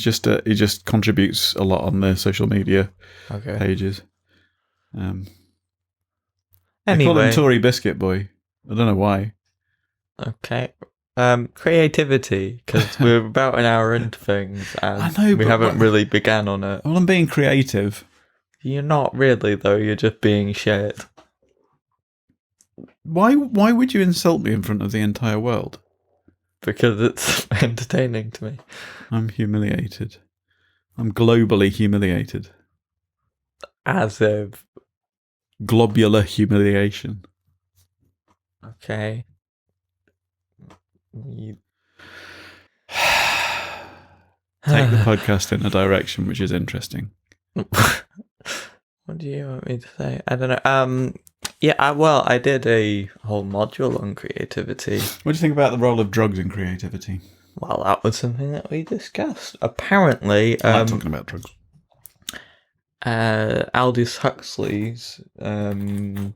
just contributes a lot on the social media pages. Anyway, I call him Tory Biscuit Boy. I don't know why. Okay. Creativity, because we're about an hour into things and we haven't really began on it. Well, I'm being creative. You're not really, though. You're just being shit. Why would you insult me in front of the entire world? Because it's entertaining to me. I'm humiliated. I'm globally humiliated. As if... Globular humiliation. Okay. Take the podcast in a direction which is interesting. What do you want me to say? I don't know. I did a whole module on creativity. What do you think about the role of drugs in creativity? Well, that was something that we discussed. Apparently... I like talking about drugs. Aldous Huxley's... I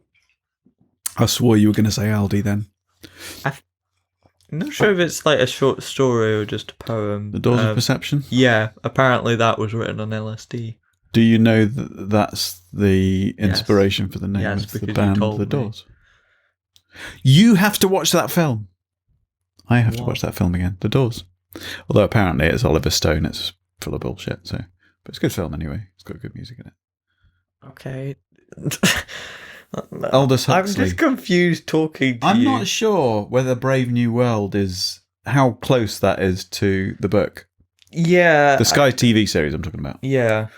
swore you were going to say Aldi then. I'm not sure if it's like a short story or just a poem. The Doors of Perception? Yeah, apparently that was written on LSD. Do you know that that's the inspiration for the name of the band The Doors? You have to watch that film. I have to watch that film again. The Doors. Although apparently it's Oliver Stone. It's full of bullshit. But it's a good film anyway. It's got good music in it. Okay. Aldous Huxley. I'm just confused talking to you. I'm not sure whether Brave New World is... How close that is to the book. Yeah. The Sky TV series I'm talking about. Yeah.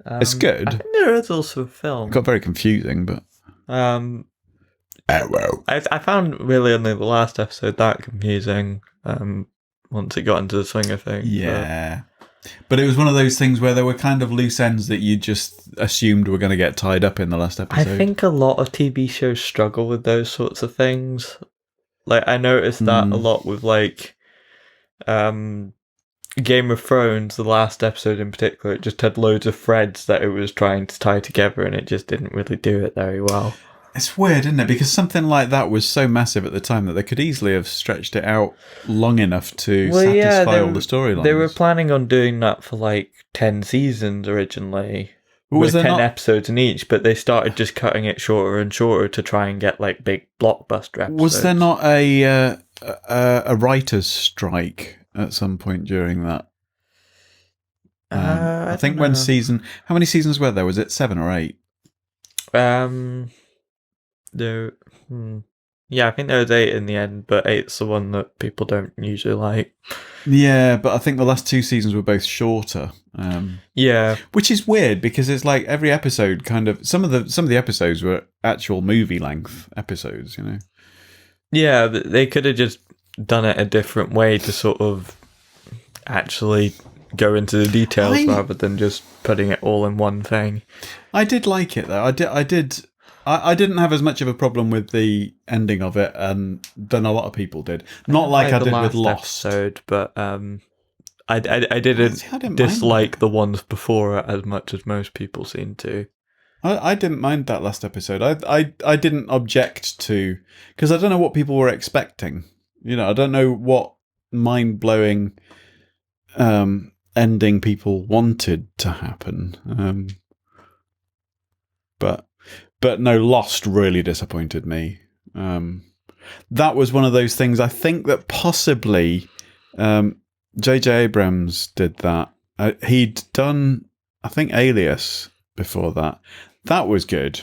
It's good. I think there is also a film. It got very confusing, but... I found really only the last episode that confusing, once it got into the swing of things. Yeah. But it was one of those things where there were kind of loose ends that you just assumed were going to get tied up in the last episode. I think a lot of TV shows struggle with those sorts of things. Like, I noticed that a lot with, like, Game of Thrones, the last episode in particular, it just had loads of threads that it was trying to tie together, and it just didn't really do it very well. It's weird, isn't it? Because something like that was so massive at the time that they could easily have stretched it out long enough to satisfy all the storylines. They were planning on doing that for like 10 seasons originally. With 10 episodes in each, but they started just cutting it shorter and shorter to try and get like big blockbuster episodes. Was there not a writer's strike at some point during that? I think when how many seasons were there? Was it 7 or 8? Yeah, I think there was 8 in the end, but 8's the one that people don't usually like. Yeah, but I think the last 2 seasons were both shorter. Yeah, which is weird because it's like every episode kind of some of the episodes were actual movie length episodes, you know. Yeah, they could have just done it a different way to sort of actually go into the details rather than just putting it all in one thing. I did like it though. I didn't have as much of a problem with the ending of it than a lot of people did. Not like I did with Lost. Episode, but I didn't dislike the ones before it as much as most people seem to. I didn't mind that last episode. I didn't object to, because I don't know what people were expecting. You know, I don't know what mind-blowing ending people wanted to happen. But no, Lost really disappointed me. That was one of those things. I think that possibly J.J. Abrams did that. He'd done, I think, Alias before that. That was good.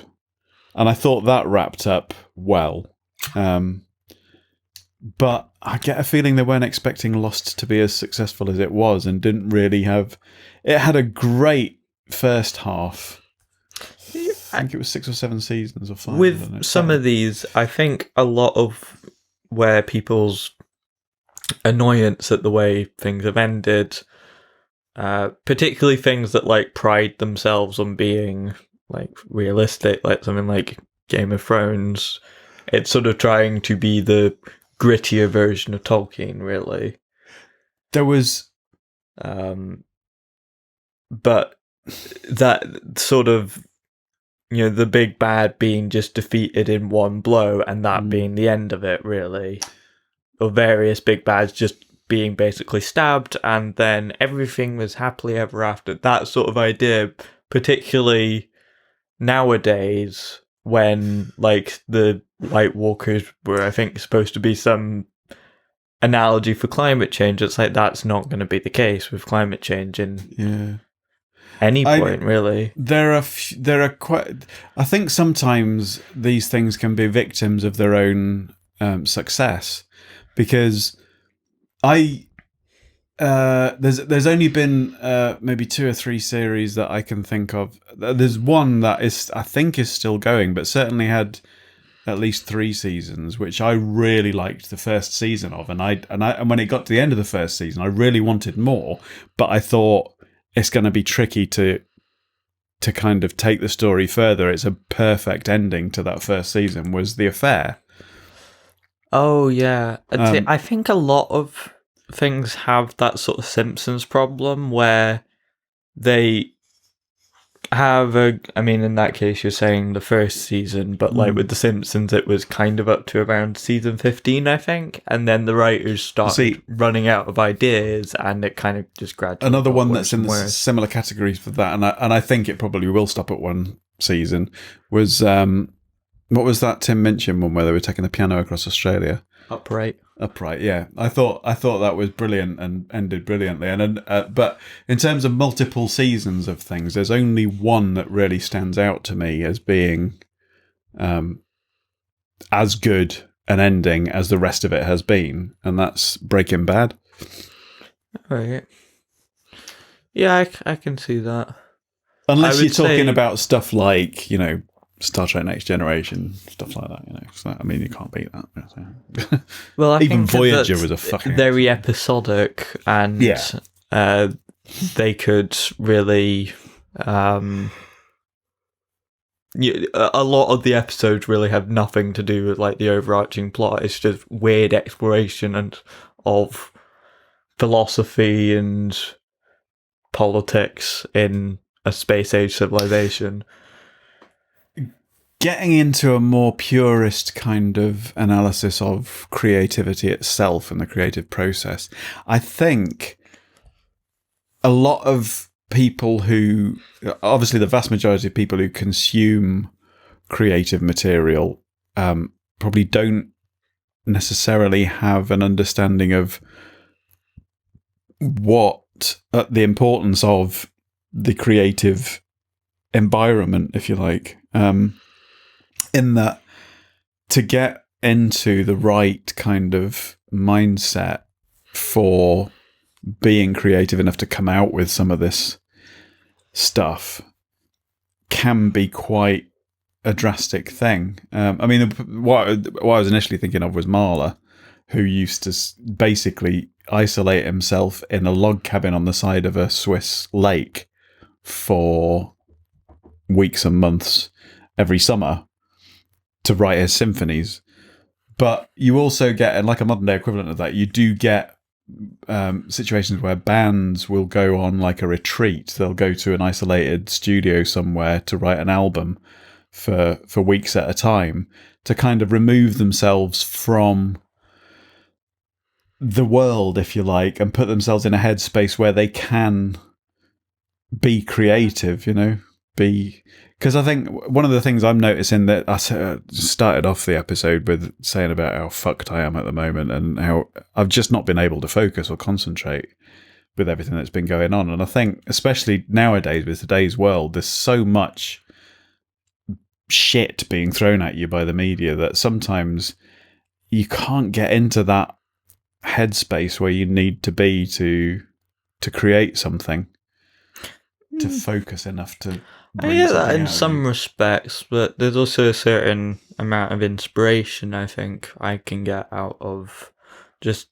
And I thought that wrapped up well. But I get a feeling they weren't expecting Lost to be as successful as it was and didn't really have... It had a great first half. I think it was 6 or 7 seasons or 5. With some of these, I think a lot of where people's annoyance at the way things have ended, particularly things that like pride themselves on being like realistic, like something like Game of Thrones, it's sort of trying to be the grittier version of Tolkien, really. There was... but that sort of... You know, the big bad being just defeated in one blow and that being the end of it, really. Or various big bads just being basically stabbed and then everything was happily ever after. That sort of idea, particularly nowadays when, like, the White Walkers were, I think, supposed to be some analogy for climate change. It's like, that's not going to be the case with climate change in... any point, really. There are quite... I think sometimes these things can be victims of their own success, because there's only been maybe 2 or 3 series that I can think of. There's one that I think is still going, but certainly had at least 3 seasons, which I really liked the first season of, and when it got to the end of the first season, I really wanted more, but I thought, it's going to be tricky to kind of take the story further. It's a perfect ending to that first season, was The Affair. Oh, yeah. I think a lot of things have that sort of Simpsons problem where they have in that case, you're saying the first season, but like with The Simpsons, it was kind of up to around season 15, I think. And then the writers started running out of ideas and it kind of just gradually... Another one that's in the similar categories for that, and I think it probably will stop at 1 season, was... what was that Tim Minchin one where they were taking the piano across Australia? Upright, yeah. I thought that was brilliant and ended brilliantly. But in terms of multiple seasons of things, there's only one that really stands out to me as being as good an ending as the rest of it has been, and that's Breaking Bad. Right. Yeah, I can see that. Unless I you're would talking say- about stuff like, Star Trek Next Generation, stuff like that, So, I mean, you can't beat that. So. Well, I Even think 'cause Voyager that's was a fucking very excellent. episodic, and Yeah. they could really. A lot of the episodes really have nothing to do with like the overarching plot. It's just weird exploration and of philosophy and politics in a space age civilization. Getting into a more purist kind of analysis of creativity itself and the creative process, I think a lot of people who, obviously the vast majority of people who consume creative material probably don't necessarily have an understanding of what the importance of the creative environment, if you like, in that to get into the right kind of mindset for being creative enough to come out with some of this stuff can be quite a drastic thing. I mean, what I was initially thinking of was Marla, who used to basically isolate himself in a log cabin on the side of a Swiss lake for weeks and months every summer to write his symphonies. But you also get, and like a modern day equivalent of that, you do get situations where bands will go on like a retreat. They'll go to an isolated studio somewhere to write an album for weeks at a time to kind of remove themselves from the world, if you like, and put themselves in a headspace where they can be creative, because I think one of the things I'm noticing that I started off the episode with saying about how fucked I am at the moment and how I've just not been able to focus or concentrate with everything that's been going on. And I think, especially nowadays with today's world, there's so much shit being thrown at you by the media that sometimes you can't get into that headspace where you need to be to create something, to focus enough to bring I get that something in out of some you. respects, but there's also a certain amount of inspiration I think I can get out of just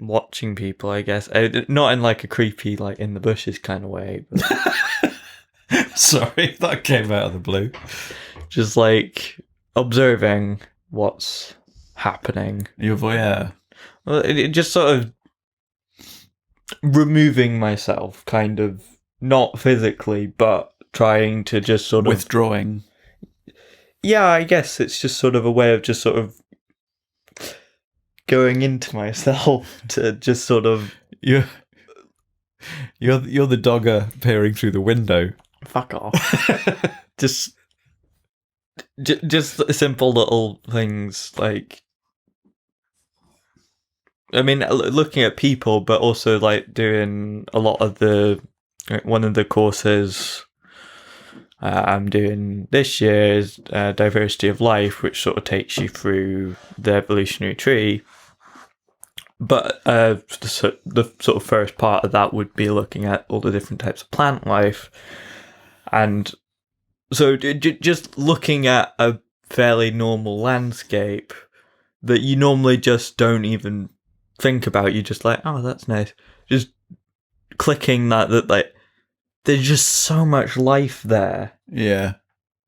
watching people, I guess. Not in like a creepy, like in the bushes kind of way, but Sorry, that came out of the blue. just like observing what's happening. Your voyeur. Well, it just sort of removing myself, kind of, not physically, but trying to just sort of... Withdrawing. Yeah, I guess it's just sort of a way of just sort of going into myself to just sort of... You're the dogger peering through the window. Fuck off. just simple little things like... I mean, looking at people, but also like doing a lot of one of the courses I'm doing this year is Diversity of Life, which sort of takes you through the evolutionary tree. But the sort of first part of that would be looking at all the different types of plant life. And so just looking at a fairly normal landscape that you normally just don't even think about, you're just like, oh, that's nice. Just clicking that like there's just so much life there. Yeah.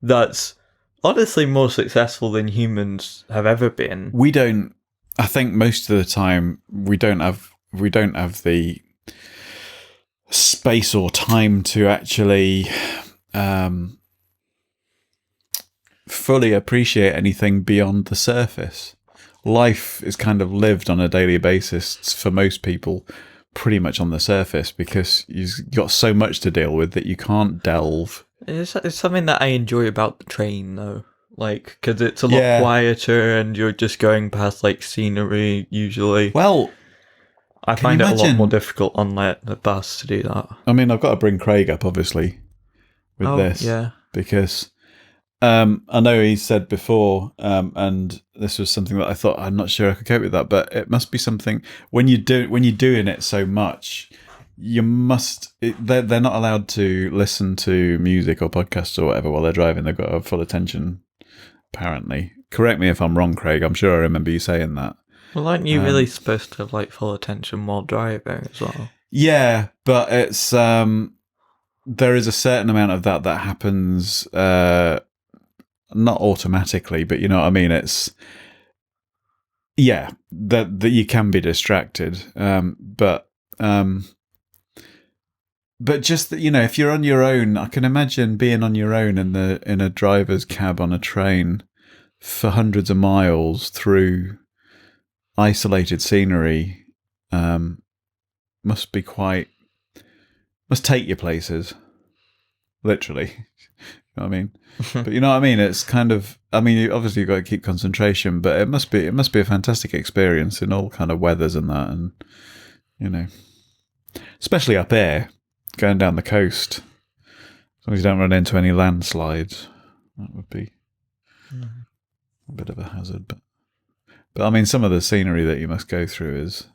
That's honestly more successful than humans have ever been. I think most of the time we don't have the space or time to actually fully appreciate anything beyond the surface. Life is kind of lived on a daily basis for most people pretty much on the surface because you've got so much to deal with that you can't delve. It's something that I enjoy about the train, though. Like, because it's a lot quieter and you're just going past, like, scenery, usually. Well, I find it a lot more difficult on the bus to do that. I mean, I've got to bring Craig up, obviously, with this. Yeah. Because I know he said before, and this was something that I thought I'm not sure I could cope with that, but it must be something when you're doing it so much, they're not allowed to listen to music or podcasts or whatever while they're driving. They've got to have full attention, apparently. Correct me if I'm wrong, Craig. I'm sure I remember you saying that. Well, aren't you really supposed to have like full attention while driving as well? Yeah, but it's there is a certain amount of that happens, not automatically, but you know what I mean. It's that you can be distracted, but just that, you know, if you're on your own, I can imagine being on your own in a driver's cab on a train for hundreds of miles through isolated scenery. Must take you places, literally. You know what I mean? But you know what I mean? It's kind of, I mean, obviously you've got to keep concentration, but it must be a fantastic experience in all kind of weathers and that, and you know, especially up here, going down the coast. As long as you don't run into any landslides, that would be a bit of a hazard. But I mean, some of the scenery that you must go through is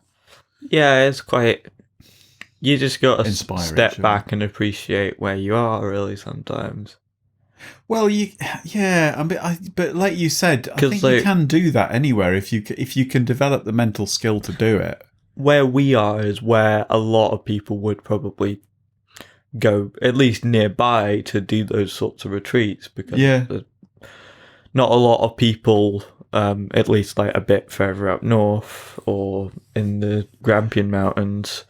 it's quite. You just got to step sure. back and appreciate where you are, really, sometimes. Well, but like you said, I think you can do that anywhere if you can develop the mental skill to do it. Where we are is where a lot of people would probably go, at least nearby, to do those sorts of retreats, because not a lot of people, at least like a bit further up north or in the Grampian Mountains.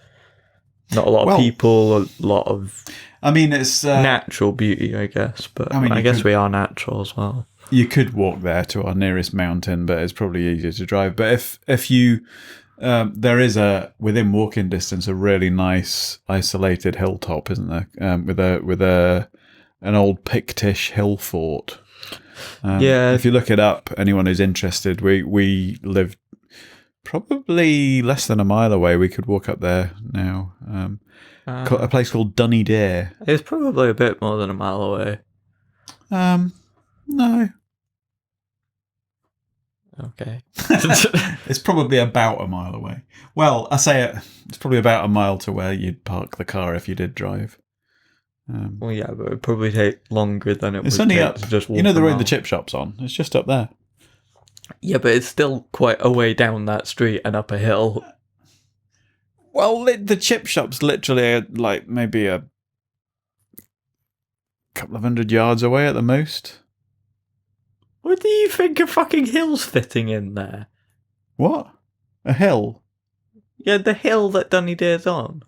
Not a lot of people, a lot of it's natural beauty, I guess. But I guess we are natural as well. You could walk there to our nearest mountain, but it's probably easier to drive. But if you, there is within walking distance a really nice isolated hilltop, isn't there? With an old Pictish hill fort. If you look it up, anyone who's interested, we lived probably less than a mile away. We could walk up there now. A place called Dunedere. It's probably a bit more than a mile away. No. Okay. It's probably about a mile away. Well, I say it's probably about a mile to where you'd park the car if you did drive. Well, yeah, but it'd probably take longer than it would only take up. to just walk. You know the road the chip shop's on? It's just up there. Yeah, but it's still quite a way down that street and up a hill. Well, the chip shop's literally like maybe a couple of 100 yards away at the most. What do you think a fucking hill's fitting in there? What? A hill? Yeah, the hill that Dunnedare's on.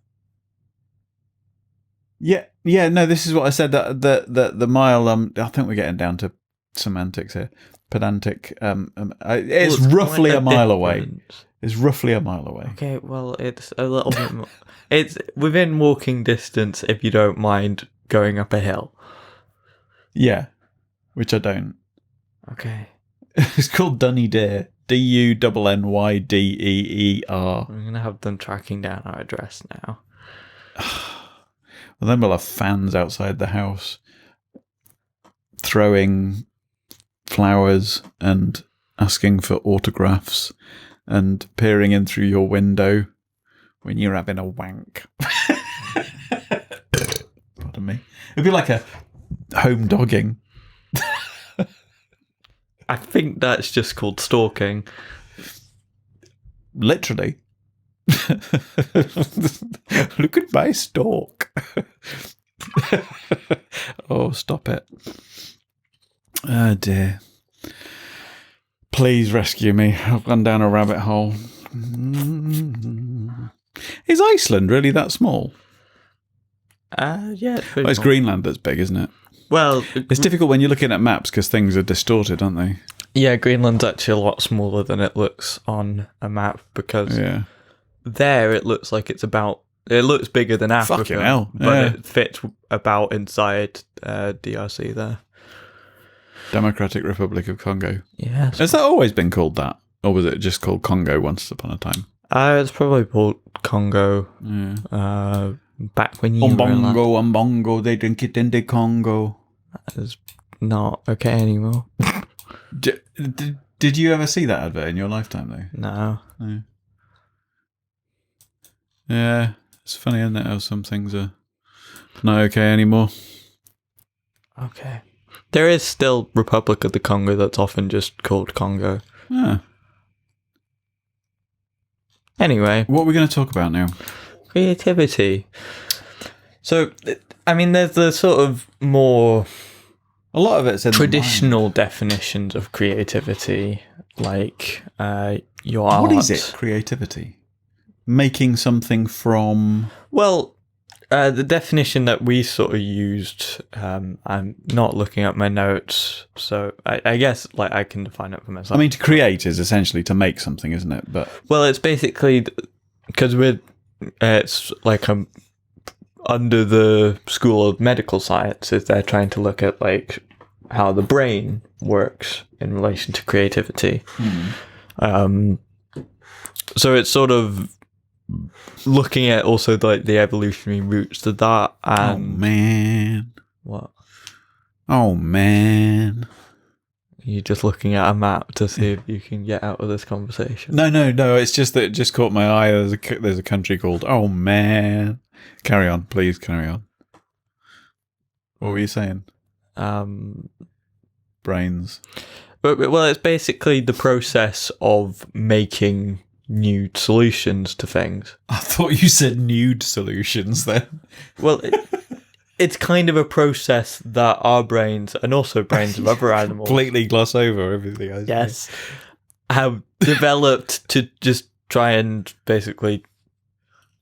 Yeah. No, this is what I said. That the mile. I think we're getting down to semantics here. Pedantic. It's roughly a mile away. It's roughly a mile away. Okay, well, it's a little bit more. It's within walking distance if you don't mind going up a hill. Yeah, which I don't. Okay. It's called Dunedere. Dunnydeer. I'm going to have them tracking down our address now. Well, then we'll have fans outside the house throwing flowers and asking for autographs and peering in through your window when you're having a wank. Pardon me. It'd be like a home dogging. I think that's just called stalking. Literally. Look at my stalk. Oh, stop it. Oh dear. Please rescue me. I've gone down a rabbit hole. Is Iceland really that small? Yeah. It's Greenland that's big, isn't it? Well, it's difficult when you're looking at maps because things are distorted, aren't they? Yeah, Greenland's actually a lot smaller than it looks on a map because there it looks like it looks bigger than Africa. Fucking hell. But it fits about inside DRC there. Democratic Republic of Congo. Yes. Has that always been called that? Or was it just called Congo once upon a time? It's probably called Congo. Yeah. Back when you were Umbongo, they drink it in the Congo. not okay anymore. Did you ever see that advert in your lifetime, though? No. No. Yeah, it's funny, isn't it, how some things are not okay anymore. Okay. There is still Republic of the Congo that's often just called Congo. Ah. Anyway. What are we going to talk about now? Creativity. So, I mean, there's the sort of more... A lot of it's in traditional definitions of creativity, like your art. What is it, creativity? Making something from... Well, the definition that we sort of used, I'm not looking at my notes, so I guess like I can define it for myself. I mean, to create is essentially to make something, isn't it? But well, it's basically because it's like under the school of medical sciences, they're trying to look at like how the brain works in relation to creativity. So it's sort of looking at also like the evolutionary roots to that. And oh man, what? Oh man, you're just looking at a map to see if you can get out of this conversation. No. It's just that it just caught my eye. There's a country called Oh Man. Carry on, please. Carry on. What were you saying? Brains. Well, it's basically the process of making new solutions to things. I thought you said nude solutions then. Well, it's kind of a process that our brains, and also brains of other animals, completely gloss over everything I say. Yes, have developed to just try and basically...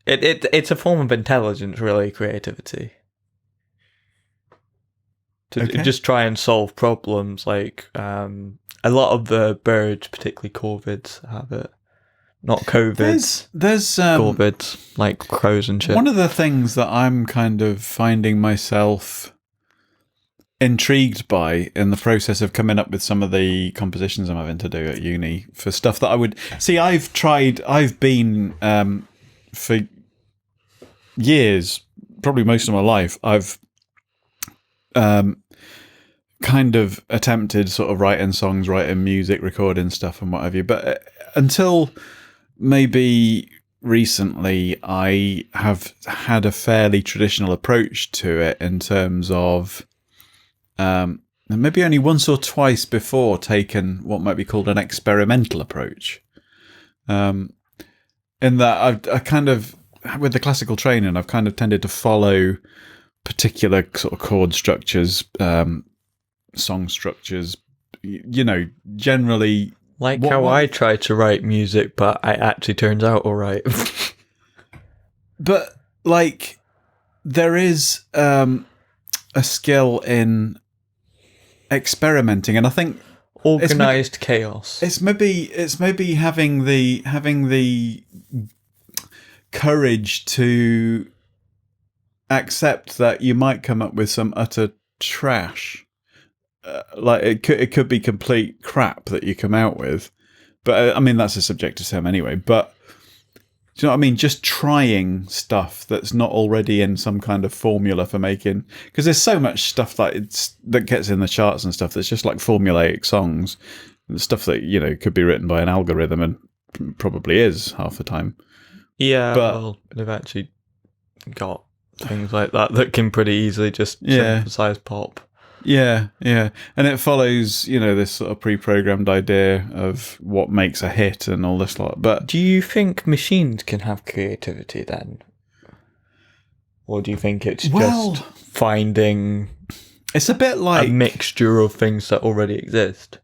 It's a form of intelligence, really, creativity. To just try and solve problems, like a lot of the birds, particularly corvids, have it. Not covids. There's corvids, like crows and shit. One of the things that I'm kind of finding myself intrigued by in the process of coming up with some of the compositions I'm having to do at uni for stuff that I would... See, I've been, for years, probably most of my life, I've kind of attempted sort of writing songs, writing music, recording stuff and what have you. But until maybe recently, I have had a fairly traditional approach to it in terms of maybe only once or twice before taken what might be called an experimental approach. In that I kind of, with the classical training, I've kind of tended to follow particular sort of chord structures, song structures, generally... Like how I try to write music, but it actually turns out all right. But, like, there is a skill in experimenting, and I think... Organised chaos. It's maybe having the courage to accept that you might come up with some utter trash. Like it could be complete crap that you come out with, but I mean that's a subjective term anyway. But do you know what I mean? Just trying stuff that's not already in some kind of formula for making, because there's so much stuff that gets in the charts and stuff that's just like formulaic songs, stuff that could be written by an algorithm and probably is half the time. Yeah, but well, they've actually got things like that can pretty easily just synthesize pop. Yeah, and it follows, this sort of pre-programmed idea of what makes a hit and all this lot. But do you think machines can have creativity then, or do you think it's just finding? It's a bit like a mixture of things that already exist.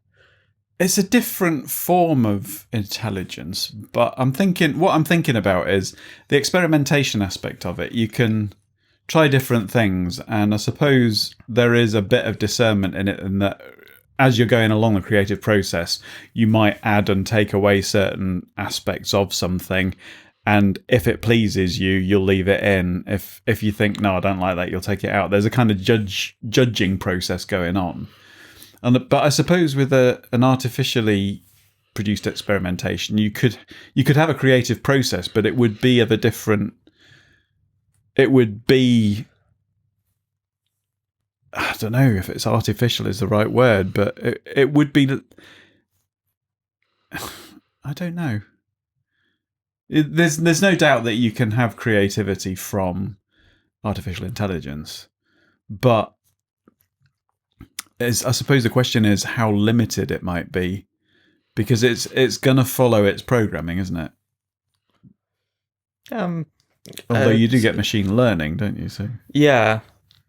It's a different form of intelligence, but what I'm thinking about is the experimentation aspect of it. You can try different things, and I suppose there is a bit of discernment in it, in that as you're going along the creative process, you might add and take away certain aspects of something, and if it pleases you, you'll leave it in. If you think, no, I don't like that, you'll take it out. There's a kind of judging process going on. But I suppose with an artificially produced experimentation, you could have a creative process, but it would be of a different... It would be I don't know if it's artificial is the right word, but it would be. I don't know. There's no doubt that you can have creativity from artificial intelligence, but I suppose the question is how limited it might be, because it's going to follow its programming, isn't it? Although you do get machine learning, don't you? So yeah,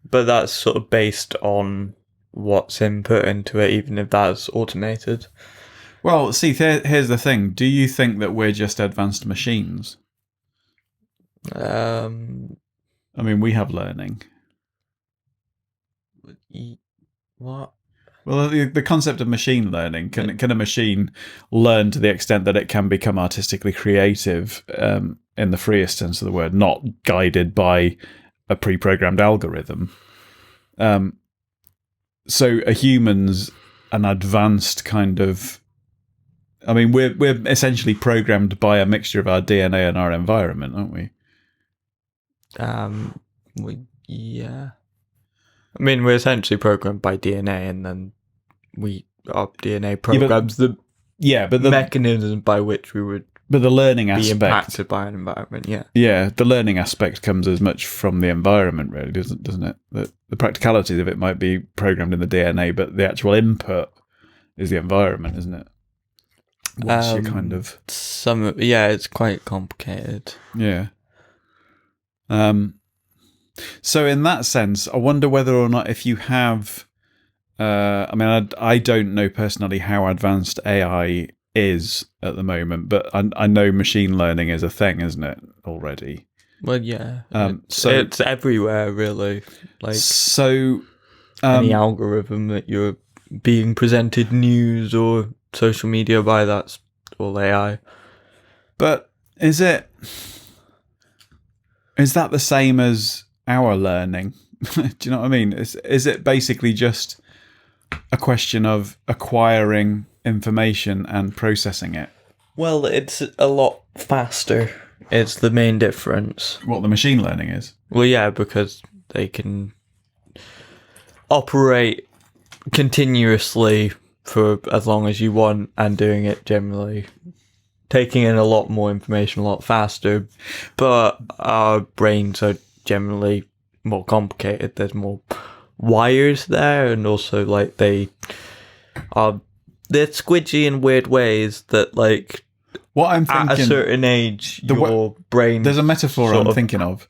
but that's sort of based on what's input into it, even if that's automated. Well, see, here's the thing. Do you think that we're just advanced machines? I mean, we have learning. What? Well, the concept of machine learning, can a machine learn to the extent that it can become artistically creative in the freest sense of the word, not guided by a pre-programmed algorithm? So a human's an advanced kind of... I mean, we're essentially programmed by a mixture of our DNA and our environment, aren't we? Yeah. I mean, we're essentially programmed by DNA, and then our DNA programs the mechanism by which we would the learning be aspect impacted by an environment. Yeah. Yeah, the learning aspect comes as much from the environment, really, doesn't it? The practicalities of it might be programmed in the DNA, but the actual input is the environment, isn't it? What's your kind of... it's quite complicated. Yeah. So in that sense, I wonder whether or not if you have... I mean, I don't know personally how advanced AI is at the moment, but I know machine learning is a thing, isn't it, already? Well, yeah. So it's everywhere, really. Like, so any algorithm that you're being presented news or social media by, that's all AI. But is that the same as our learning? Do you know what I mean? Is it basically just a question of acquiring information and processing it? Well, it's a lot faster. It's the main difference. What the machine learning is? Well, yeah, because they can operate continuously for as long as you want, and doing it generally, taking in a lot more information a lot faster. But our brains are generally more complicated. There's more wires there, and also like they're squidgy in weird ways that, like, what I'm thinking, at a certain age, your brain... There's a metaphor I'm thinking of.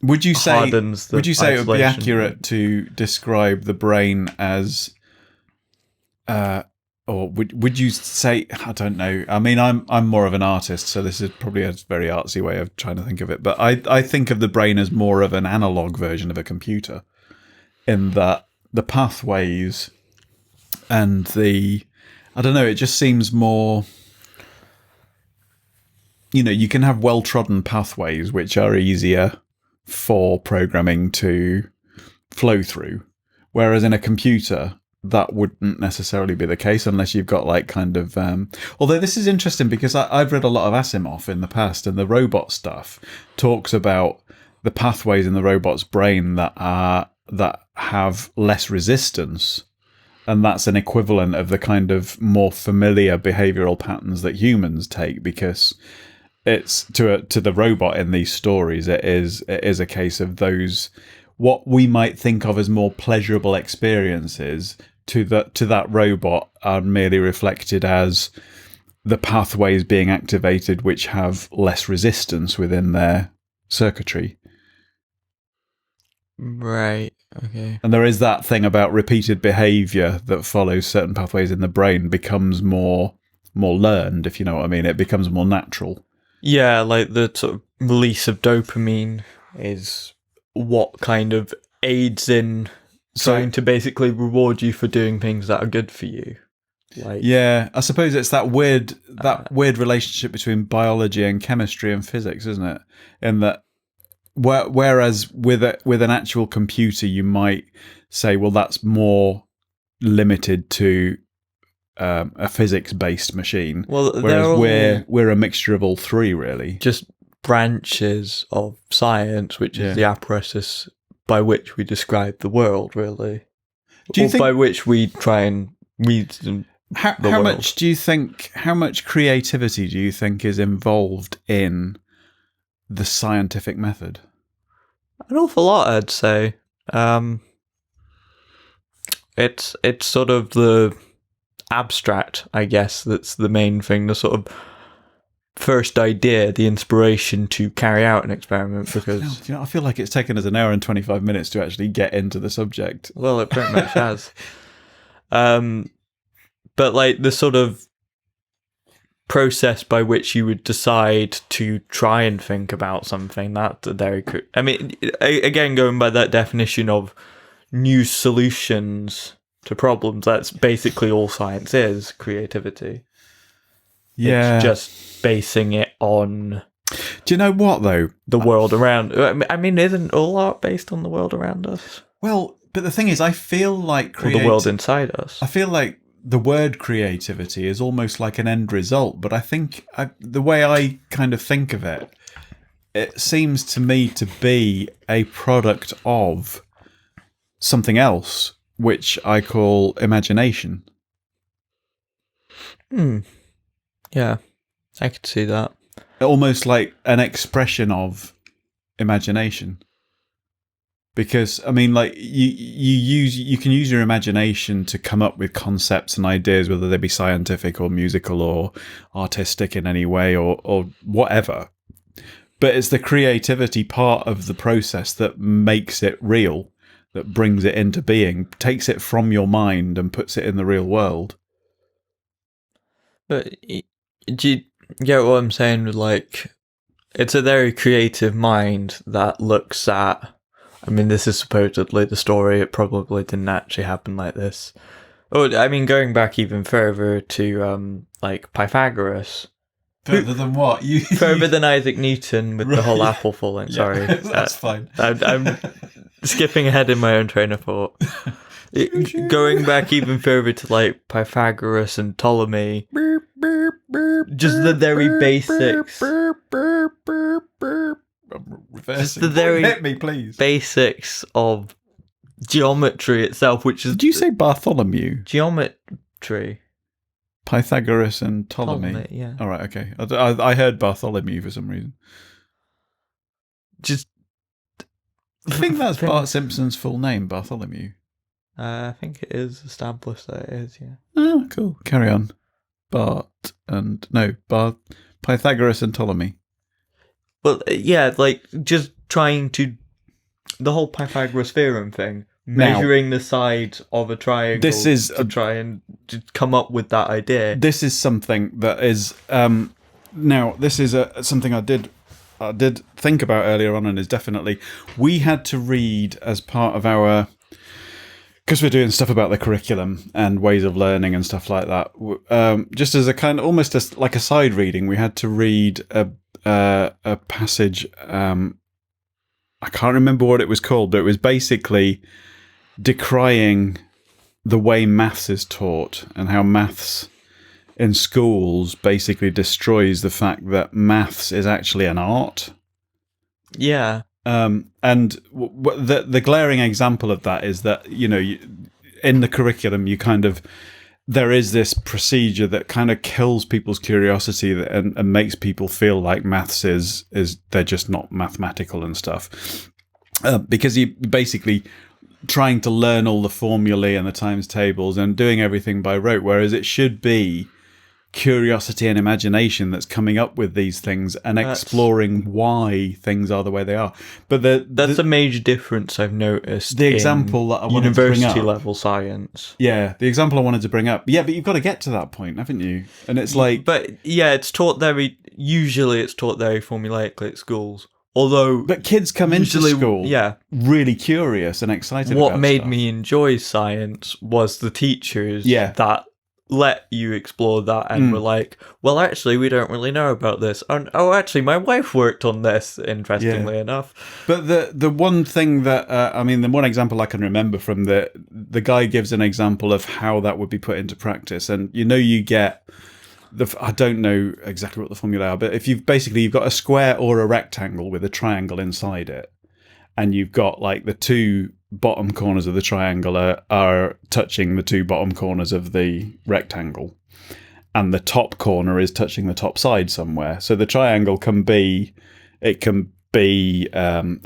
Would you say it would be accurate to describe the brain as... or would you say... I don't know. I mean, I'm more of an artist, so this is probably a very artsy way of trying to think of it. But I think of the brain as more of an analog version of a computer, in that the pathways and the... I don't know, it just seems more... You know, you can have well-trodden pathways which are easier for programming to flow through. Whereas in a computer, that wouldn't necessarily be the case unless you've got like kind of... although this is interesting because I've read a lot of Asimov in the past, and the robot stuff talks about the pathways in the robot's brain that have less resistance. And that's an equivalent of the kind of more familiar behavioral patterns that humans take, because it's to the robot in these stories, it is a case of those what we might think of as more pleasurable experiences to that robot are merely reflected as the pathways being activated which have less resistance within their circuitry. Right. Okay. And there is that thing about repeated behavior that follows certain pathways in the brain becomes more learned, if you know what I mean. It becomes more natural. Yeah, like the sort of release of dopamine is what kind of aids in trying to basically reward you for doing things that are good for you. Like, yeah, I suppose it's that weird relationship between biology and chemistry and physics, isn't it? In that, whereas with an actual computer, you might say, well, that's more limited to a physics-based machine. Well, whereas we're a mixture of all three, really. Just branches of science, which is the apparatus by which we describe the world, really. Do you think, by which we try and read how much do you think, how much creativity do you think is involved in the scientific method? An awful lot, I'd say. It's sort of the abstract, I guess, that's the main thing, the sort of first idea, the inspiration to carry out an experiment, because... I feel like it's taken us an hour and 25 minutes to actually get into the subject. Well, it pretty much has. But like the sort of process by which you would decide to try and think about something, that's very cool. I mean, again, going by that definition of new solutions to problems, that's basically all science is, creativity. Yeah. It's just basing it on... Do you know what, though? The world around... I mean, isn't all art based on the world around us? Well, but the thing is, I feel like... Or the world inside us. I feel like the word creativity is almost like an end result, but I think the way I kind of think of it, it seems to me to be a product of something else, which I call imagination. Yeah, I could see that. Almost like an expression of imagination. Because, I mean, like, you can use your imagination to come up with concepts and ideas, whether they be scientific or musical or artistic in any way or whatever. But it's the creativity part of the process that makes it real, that brings it into being, takes it from your mind and puts it in the real world. But do you get what I'm saying? Like, it's a very creative mind that looks at... I mean, this is supposedly the story. It probably didn't actually happen like this. Oh, I mean, going back even further to, like, Pythagoras. Further than what? Further than Isaac Newton with the whole apple falling. Yeah, sorry. That's fine. I'm skipping ahead in my own train of thought. Going back even further to, like, Pythagoras and Ptolemy. Just the very basics. Just the very hit me, please. Basics of geometry itself, which is... Did you say Bartholomew? Geometry. Pythagoras and Ptolemy. Yeah. All right, okay. I heard Bartholomew for some reason. Just... I think that's Bart Simpson's full name, Bartholomew. I think it is established that it is, yeah. Oh, cool. Carry on. Pythagoras and Ptolemy. Well, yeah, like, just trying to... The whole Pythagoras theorem thing. Measuring the sides of a triangle to try and to come up with that idea. This is something that is... now, this is something I did think about earlier on, and is definitely... We had to read as part of our... Because we're doing stuff about the curriculum and ways of learning and stuff like that. Just as a kind of... Almost like a side reading, we had to read a passage... I can't remember what it was called, but it was basically decrying the way maths is taught and how maths in schools basically destroys the fact that maths is actually an art. Yeah. And the glaring example of that is that, you know, in the curriculum, you kind of... There is this procedure that kind of kills people's curiosity and makes people feel like maths is they're just not mathematical and stuff. Because you basically trying to learn all the formulae and the times tables and doing everything by rote, whereas it should be curiosity and imagination that's coming up with these things and exploring why things are the way they are. But that's a major difference I've noticed. The example that I wanted to bring up, university level science. Yeah, the example I wanted to bring up. Yeah, but you've got to get to that point, haven't you? And it's like, but yeah, it's taught usually very formulaically at schools. Although, but kids come into school, really curious and excited. What made me enjoy science was the teachers that let you explore that and were like, well, actually, we don't really know about this. Oh, actually, my wife worked on this, interestingly enough. But the one thing that, the one example I can remember from the guy gives an example of how that would be put into practice. And, you get, I don't know exactly what the formula are, but if you've got a square or a rectangle with a triangle inside it, and you've got like the two bottom corners of the triangle are touching the two bottom corners of the rectangle, and the top corner is touching the top side somewhere. So the triangle can be an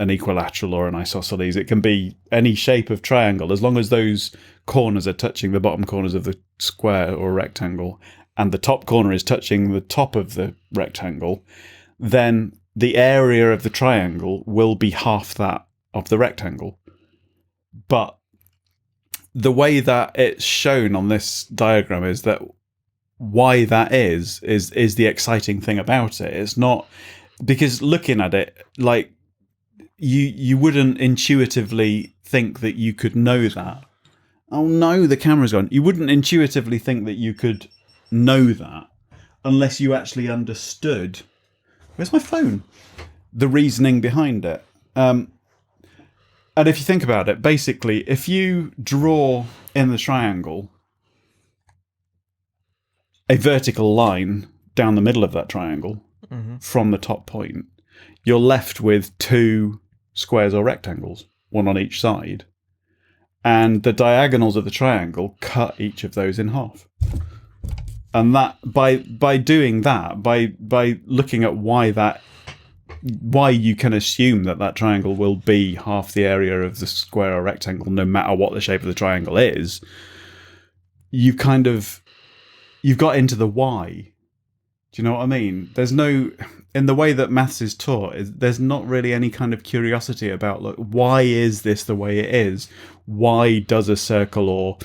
equilateral or an isosceles. It can be any shape of triangle as long as those corners are touching the bottom corners of the square or rectangle, and the top corner is touching the top of the rectangle. Then the area of the triangle will be half that of the rectangle. But the way that it's shown on this diagram is that why that is the exciting thing about it. It's not because looking at it, like you wouldn't intuitively think that you could know that. Oh no, the camera's gone. You wouldn't intuitively think that you could know that unless you actually understood. Where's my phone? The reasoning behind it. And if you think about it, basically, if you draw in the triangle a vertical line down the middle of that triangle from the top point, you're left with two squares or rectangles, one on each side. And the diagonals of the triangle cut each of those in half. And that by doing that, by looking at why you can assume that triangle will be half the area of the square or rectangle, no matter what the shape of the triangle is, you've got into the why. Do you know what I mean? There's no, in the way that maths is taught, there's not really any kind of curiosity about, like, why is this the way it is? Why does a circle or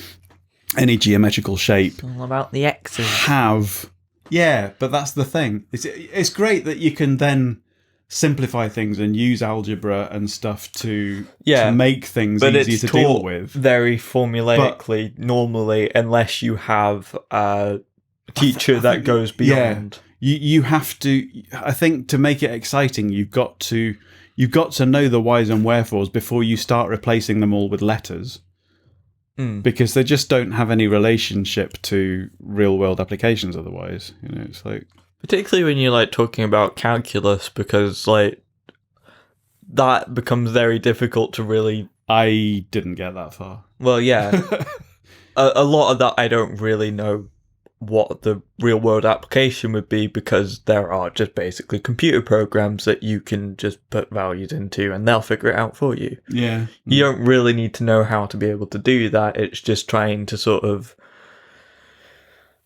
any geometrical shape It's all about the X's. have... Yeah, but that's the thing. It's great that you can then simplify things and use algebra and stuff to make things easier to deal with. Very formulaically, normally, unless you have a teacher that goes beyond. Yeah, you have to. I think to make it exciting, you've got to know the whys and wherefores before you start replacing them all with letters, because they just don't have any relationship to real world applications. Otherwise, it's like. Particularly when you're like talking about calculus, because like that becomes very difficult to really. I didn't get that far. Well, yeah, a lot of that I don't really know what the real world application would be, because there are just basically computer programs that you can just put values into and they'll figure it out for you. Yeah, you don't really need to know how to be able to do that. It's just trying to sort of,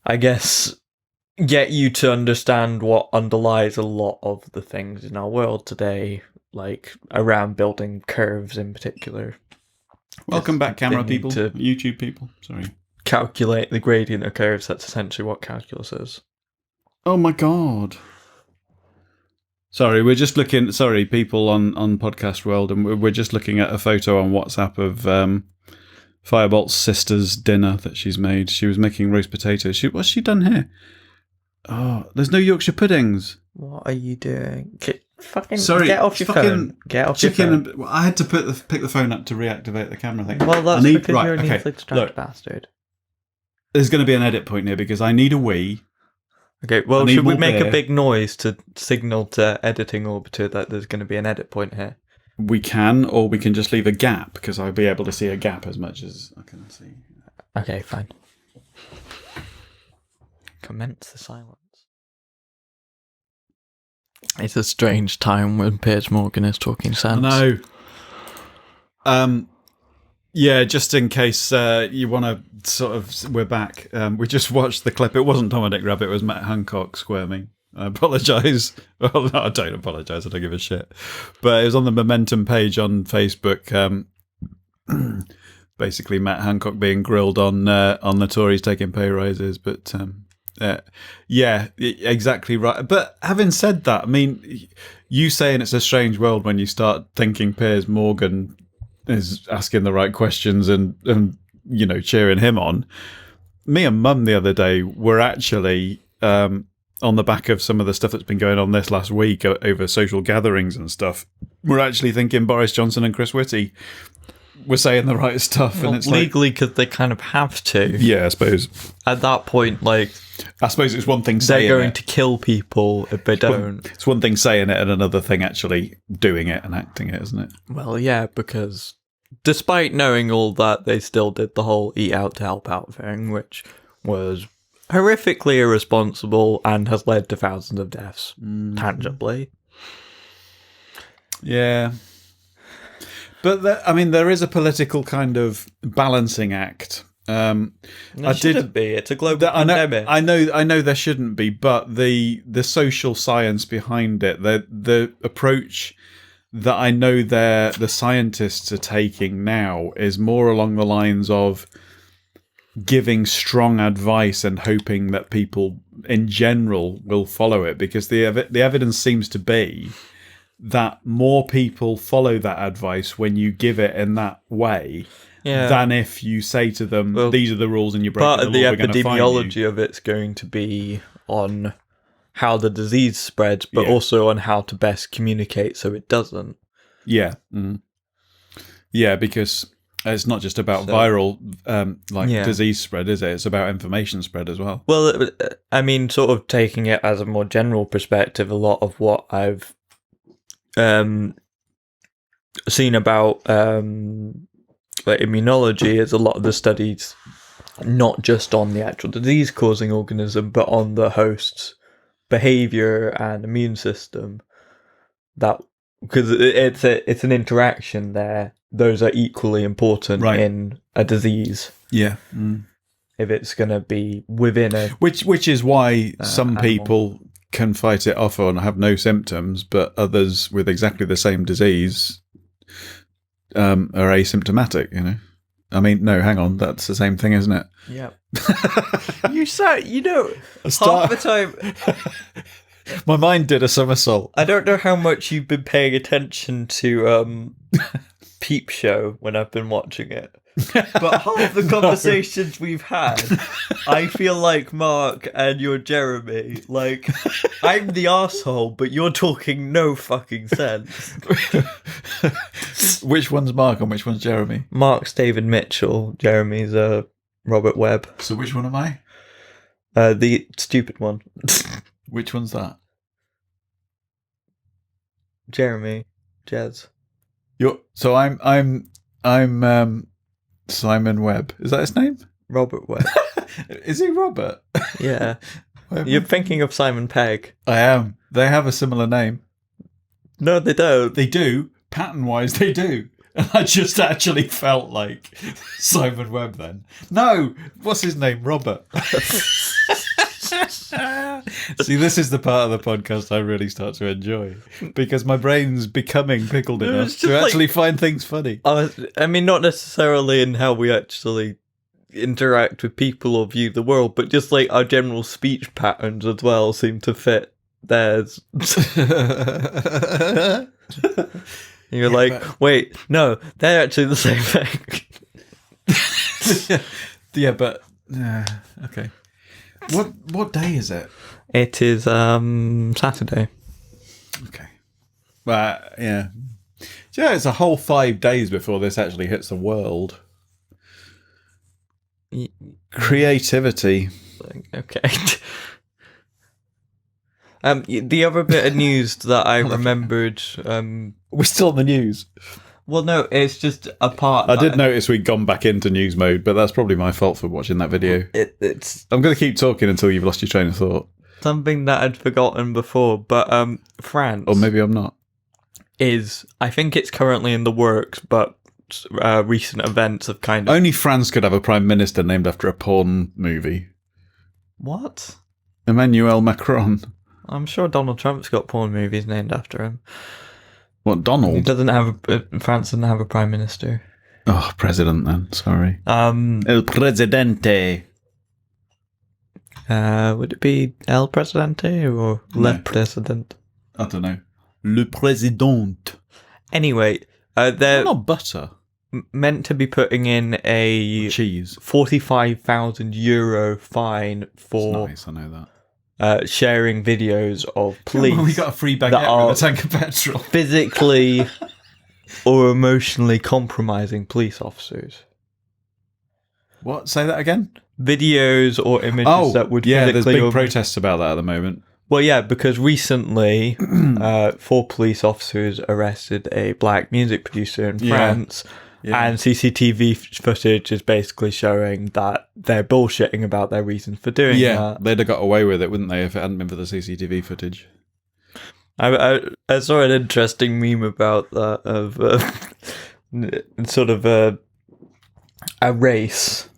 I guess, get you to understand what underlies a lot of the things in our world today, like around building curves in particular. Welcome back, camera people, to YouTube people. Sorry. Calculate the gradient of curves. That's essentially what calculus is. Oh my god. Sorry, we're just looking... Sorry, people on Podcast World, and we're just looking at a photo on WhatsApp of Firebolt's sister's dinner that she's made. She was making roast potatoes. What's she done here? Oh, there's no Yorkshire puddings. What are you doing? Sorry, get off your phone. Get off your phone. I had to pick the phone up to reactivate the camera thing. Well, that's because you're an easily distracted bastard. There's going to be an edit point here because I need a wee. Okay, well, should we make a big noise to signal to Editing Orbiter that there's going to be an edit point here? We can, or we can just leave a gap, because I'll be able to see a gap as much as I can see. Okay, fine. Commence the silence. It's a strange time when Piers Morgan is talking sense. No. Yeah, just in case you want to sort of... We're back. We just watched the clip. It wasn't Dominic Rabbit, it was Matt Hancock squirming. I apologise. Well, no, I don't apologise. I don't give a shit. But it was on the Momentum page on Facebook. Basically, Matt Hancock being grilled on the Tories taking pay rises. But yeah, exactly right. But having said that, I mean, you saying it's a strange world when you start thinking Piers Morgan is asking the right questions and cheering him on. Me and Mum the other day were actually on the back of some of the stuff that's been going on this last week over social gatherings and stuff. We're actually thinking Boris Johnson and Chris Whitty we're saying the right stuff, and it's legally because they kind of have to. Yeah, I suppose. At that point, like, I suppose it's one thing saying they're going to kill people if they don't. It's one thing saying it and another thing actually doing it and acting it, isn't it? Well, yeah, because despite knowing all that, they still did the whole eat out to help out thing, which was horrifically irresponsible and has led to thousands of deaths, tangibly. Yeah. But, there is a political kind of balancing act. There shouldn't be. It's a global pandemic. I know there shouldn't be, but the social science behind it, the approach that I know the scientists are taking now is more along the lines of giving strong advice and hoping that people in general will follow it, because the evidence seems to be that more people follow that advice when you give it in that way than if you say to them, these are the rules and you're breaking the law, we're going to fine you. Part of the epidemiology of it's going to be on how the disease spreads, but also on how to best communicate so it doesn't. Yeah. Mm. Yeah, because it's not just about viral disease spread, is it? It's about information spread as well. Well, I mean, sort of taking it as a more general perspective, a lot of what I've seen about immunology is a lot of the studies not just on the actual disease-causing organism, but on the host's behavior and immune system. That because it's an interaction there. Those are equally important in a disease. Yeah. Mm. If it's going to be within a which is why some people can fight it off or have no symptoms, but others with exactly the same disease are asymptomatic, you know. I mean, no, hang on, that's the same thing, isn't it? Yeah. Half the time... My mind did a somersault. I don't know how much you've been paying attention to Peep Show when I've been watching it. But half the conversations we've had, I feel like Mark and you're Jeremy. Like, I'm the arsehole, but you're talking no fucking sense. Which one's Mark and which one's Jeremy? Mark's David Mitchell, Jeremy's Robert Webb. So which one am I? The stupid one. Which one's that? Jeremy. Jez. So I'm Simon Webb. Is that his name? Robert Webb. Is he Robert? Yeah. You're thinking of Simon Pegg. I am. They have a similar name. No, they don't. They do. Pattern-wise, they do. And I just actually felt like Simon Webb then. No! What's his name? Robert. See, this is the part of the podcast I really start to enjoy, because my brain's becoming pickled enough to actually find things funny. I mean, not necessarily in how we actually interact with people or view the world, but just like our general speech patterns as well seem to fit theirs. You're wait, no, they're actually the same thing. Yeah, but okay. What day is it? It is Saturday. Okay. Well, yeah. Yeah, it's a whole 5 days before this actually hits the world. Creativity. Okay. The other bit of news that I remembered... We're still on the news. Well, no, it's just a part... I did notice we'd gone back into news mode, but that's probably my fault for watching that video. It's I'm going to keep talking until you've lost your train of thought. Something that I'd forgotten before, but France... Or maybe I'm not. I think it's currently in the works, but recent events have kind of... Only France could have a prime minister named after a porn movie. What? Emmanuel Macron. I'm sure Donald Trump's got porn movies named after him. What, Donald? He doesn't have France doesn't have a prime minister. Oh, president then. Sorry. El Presidente. Would it be El Presidente or Le President? I don't know. Le Président. Anyway, they're not butter. Meant to be putting in a cheese €45,000 fine for. It's nice, I know that. Sharing videos of police. We got a free baguette with a tank of petrol. Physically or emotionally compromising police officers. What? Say that again? Videos or images that would there's physically... big protests about that at the moment. Well, yeah, because recently 4 police officers arrested a black music producer in France, and CCTV footage is basically showing that they're bullshitting about their reasons for doing that. They'd have got away with it, wouldn't they, if it hadn't been for the CCTV footage? I saw an interesting meme about that of sort of a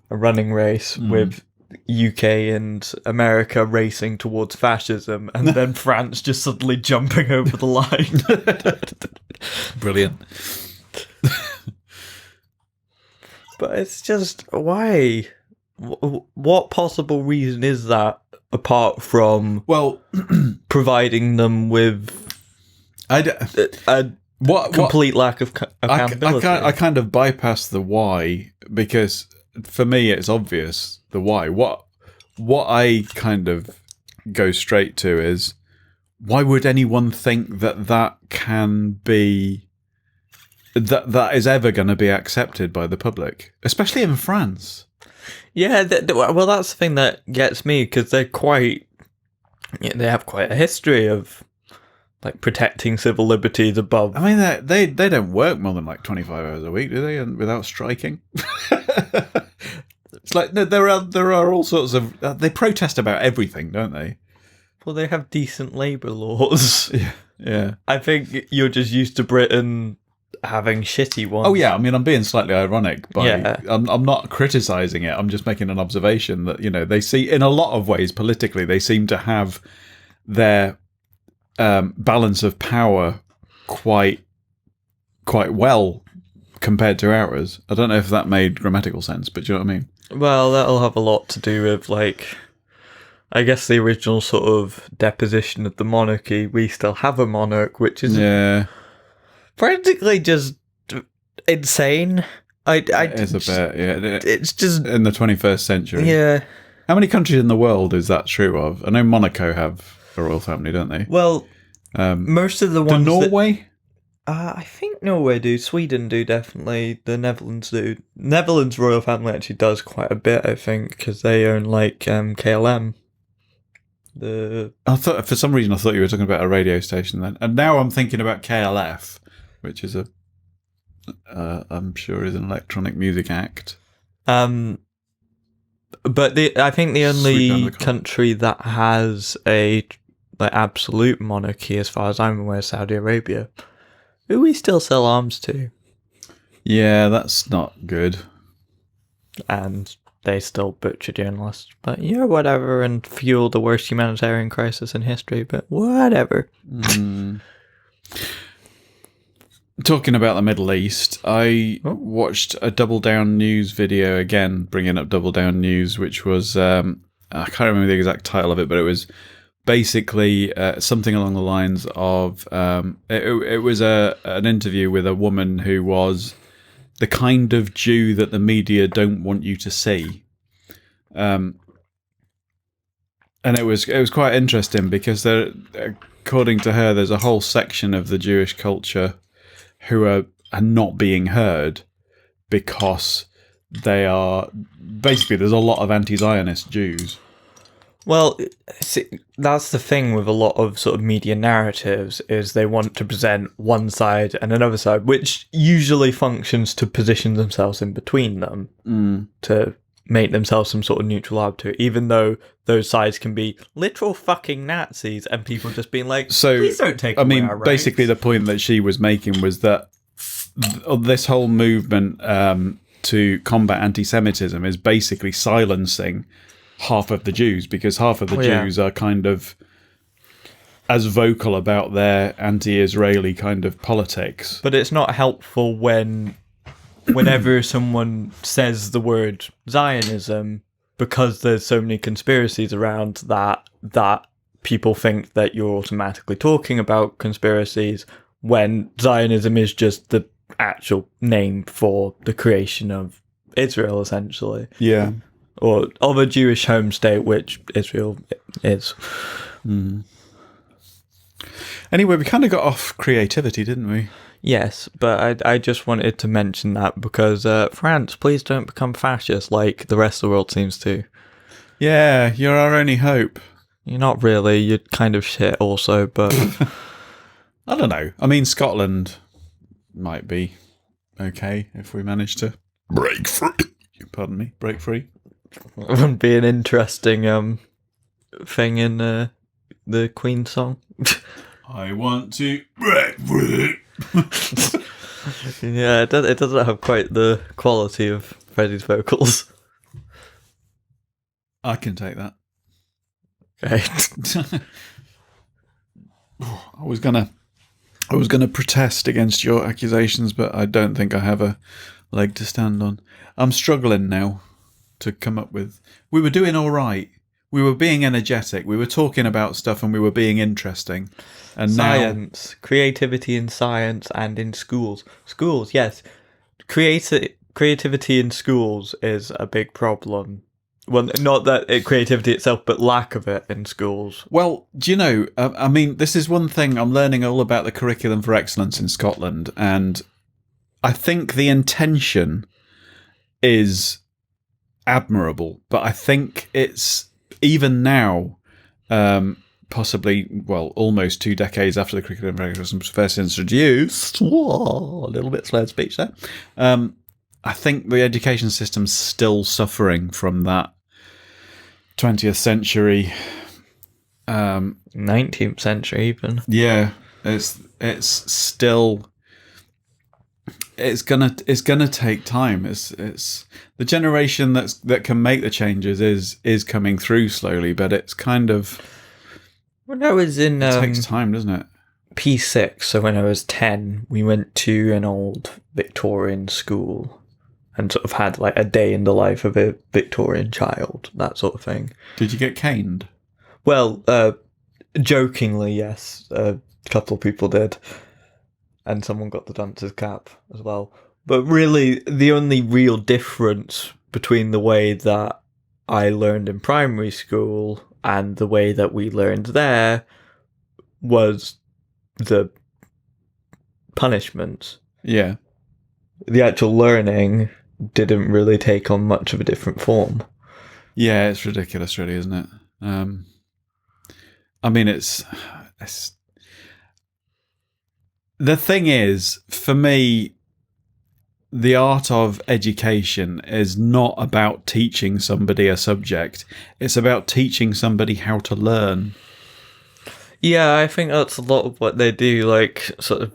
running race with UK and America racing towards fascism, and then France just suddenly jumping over the line. Brilliant. But it's just, why? What possible reason is that, apart from providing them with a complete lack of accountability? I kind of bypass the why, because for me it's obvious the why. What I kind of go straight to is, why would anyone think that can be... that is ever going to be accepted by the public, especially in France? Yeah, well, that's the thing that gets me, because they have quite a history of like protecting civil liberties above. I mean, they don't work more than like 25 hours a week, do they? And without striking. It's like, no, there are all sorts of... they protest about everything, don't they? Well, they have decent labour laws. Yeah. I think you're just used to Britain having shitty ones. Oh yeah, I mean, I'm being slightly ironic, but I'm not criticising it. I'm just making an observation that, they see, in a lot of ways politically, they seem to have their balance of power quite well compared to ours. I don't know if that made grammatical sense, but do you know what I mean? Well, that'll have a lot to do with, like, I guess the original sort of deposition of the monarchy. We still have a monarch, which is practically just insane. It's a bit, yeah. It's just... in the 21st century. Yeah. How many countries in the world is that true of? I know Monaco have a royal family, don't they? Well, most of the ones... Norway? I think Norway do. Sweden do, definitely. The Netherlands do. Netherlands royal family actually does quite a bit, I think, because they own, like, KLM. I thought, for some reason, I thought you were talking about a radio station then. And now I'm thinking about KLF, which is I'm sure is an electronic music act. But I think the only country that has a absolute monarchy, as far as I'm aware, is Saudi Arabia, who we still sell arms to. Yeah, that's not good. And they still butcher journalists. But whatever, and fuel the worst humanitarian crisis in history, but whatever. Talking about the Middle East, I watched a Double Down News video, again, bringing up Double Down News, which was, I can't remember the exact title of it, but it was basically something along the lines of, it was an interview with a woman who was the kind of Jew that the media don't want you to see. And it was quite interesting, because according to her, there's a whole section of the Jewish culture who are not being heard because they are... Basically, there's a lot of anti-Zionist Jews. Well, see, that's the thing with a lot of sort of media narratives, is they want to present one side and another side, which usually functions to position themselves in between them, to make themselves some sort of neutral arbiter, even though those sides can be literal fucking Nazis and people just being like, please don't take away our rights. Basically the point that she was making was that this whole movement to combat anti-Semitism is basically silencing half of the Jews, because half of the Jews are kind of as vocal about their anti-Israeli kind of politics. But it's not helpful whenever someone says the word Zionism, because there's so many conspiracies around that people think that you're automatically talking about conspiracies, when Zionism is just the actual name for the creation of Israel, essentially. Yeah. Or of a Jewish home state, which Israel is. Anyway, we kind of got off creativity, didn't we? Yes, but I just wanted to mention that because France, please don't become fascist like the rest of the world seems to. Yeah, you're our only hope. You're not really. You're kind of shit also, but... I don't know. I mean, Scotland might be okay if we manage to break free. Pardon me, break free. It wouldn't be an interesting thing in the Queen song. I want to break free. Yeah, it doesn't have quite the quality of Freddie's vocals. I can take that. Okay. I was gonna protest against your accusations, but I don't think I have a leg to stand on. I'm struggling now to come up with. We were doing all right. We were being energetic. We were talking about stuff, and we were being interesting. And Science, creativity in science and in schools. Schools, yes. Creativity in schools is a big problem. Well, not that creativity itself, but lack of it in schools. Well, do you know, I mean, this is one thing I'm learning all about the curriculum for excellence in Scotland, and I think the intention is admirable, but I think it's, even now, possibly, well, almost 2 decades after the curriculum for excellence was first introduced, whoa, a little bit slurred speech there, I think the education system's still suffering from that 20th century, 19th century even. Yeah, it's still, it's gonna take time. It's the generation that can make the changes is coming through slowly, but it's kind of, When I was in it takes time, doesn't it? P6, so when I was 10, we went to an old Victorian school and sort of had like a day in the life of a Victorian child, that sort of thing. Did you get caned? Well, jokingly, yes. A couple of people did. And someone got the dancer's cap as well. But really, the only real difference between the way that I learned in primary school and the way that we learned there was the punishments. Yeah. The actual learning didn't really take on much of a different form. Yeah, it's ridiculous, really, isn't it? I mean, it's the thing is, for me, the art of education is not about teaching somebody a subject. It's about teaching somebody how to learn. Yeah, I think that's a lot of what they do, like sort of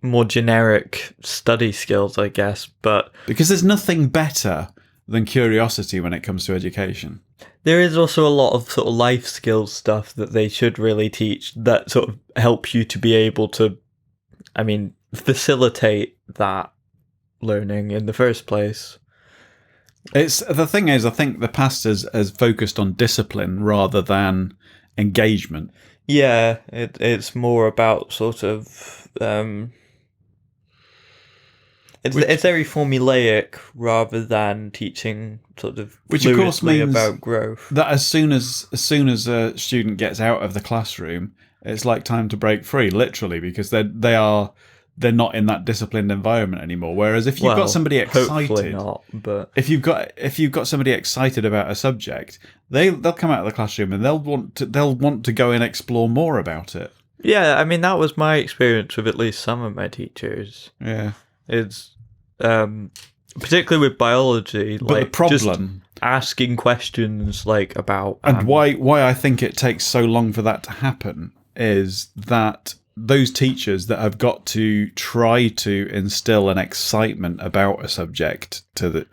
more generic study skills, I guess. But because there's nothing better than curiosity when it comes to education. There is also a lot of sort of life skills stuff that they should really teach that sort of help you to be able to, I mean, facilitate that learning in the first place. It's the thing is, I think the past has focused on discipline rather than engagement. Yeah, it's more about sort of it's very formulaic rather than teaching sort of which of course means about growth. That as soon as a student gets out of the classroom, it's like time to break free, literally, because they're not in that disciplined environment anymore. Whereas if you've got somebody excited, not, but if you've got somebody excited about a subject, they'll come out of the classroom and they'll want to go and explore more about it. Yeah, I mean that was my experience with at least some of my teachers. Yeah, it's particularly with biology. But like, the problem, just asking questions like about and why I think it takes so long for that to happen is that those teachers that have got to try to instill an excitement about a subject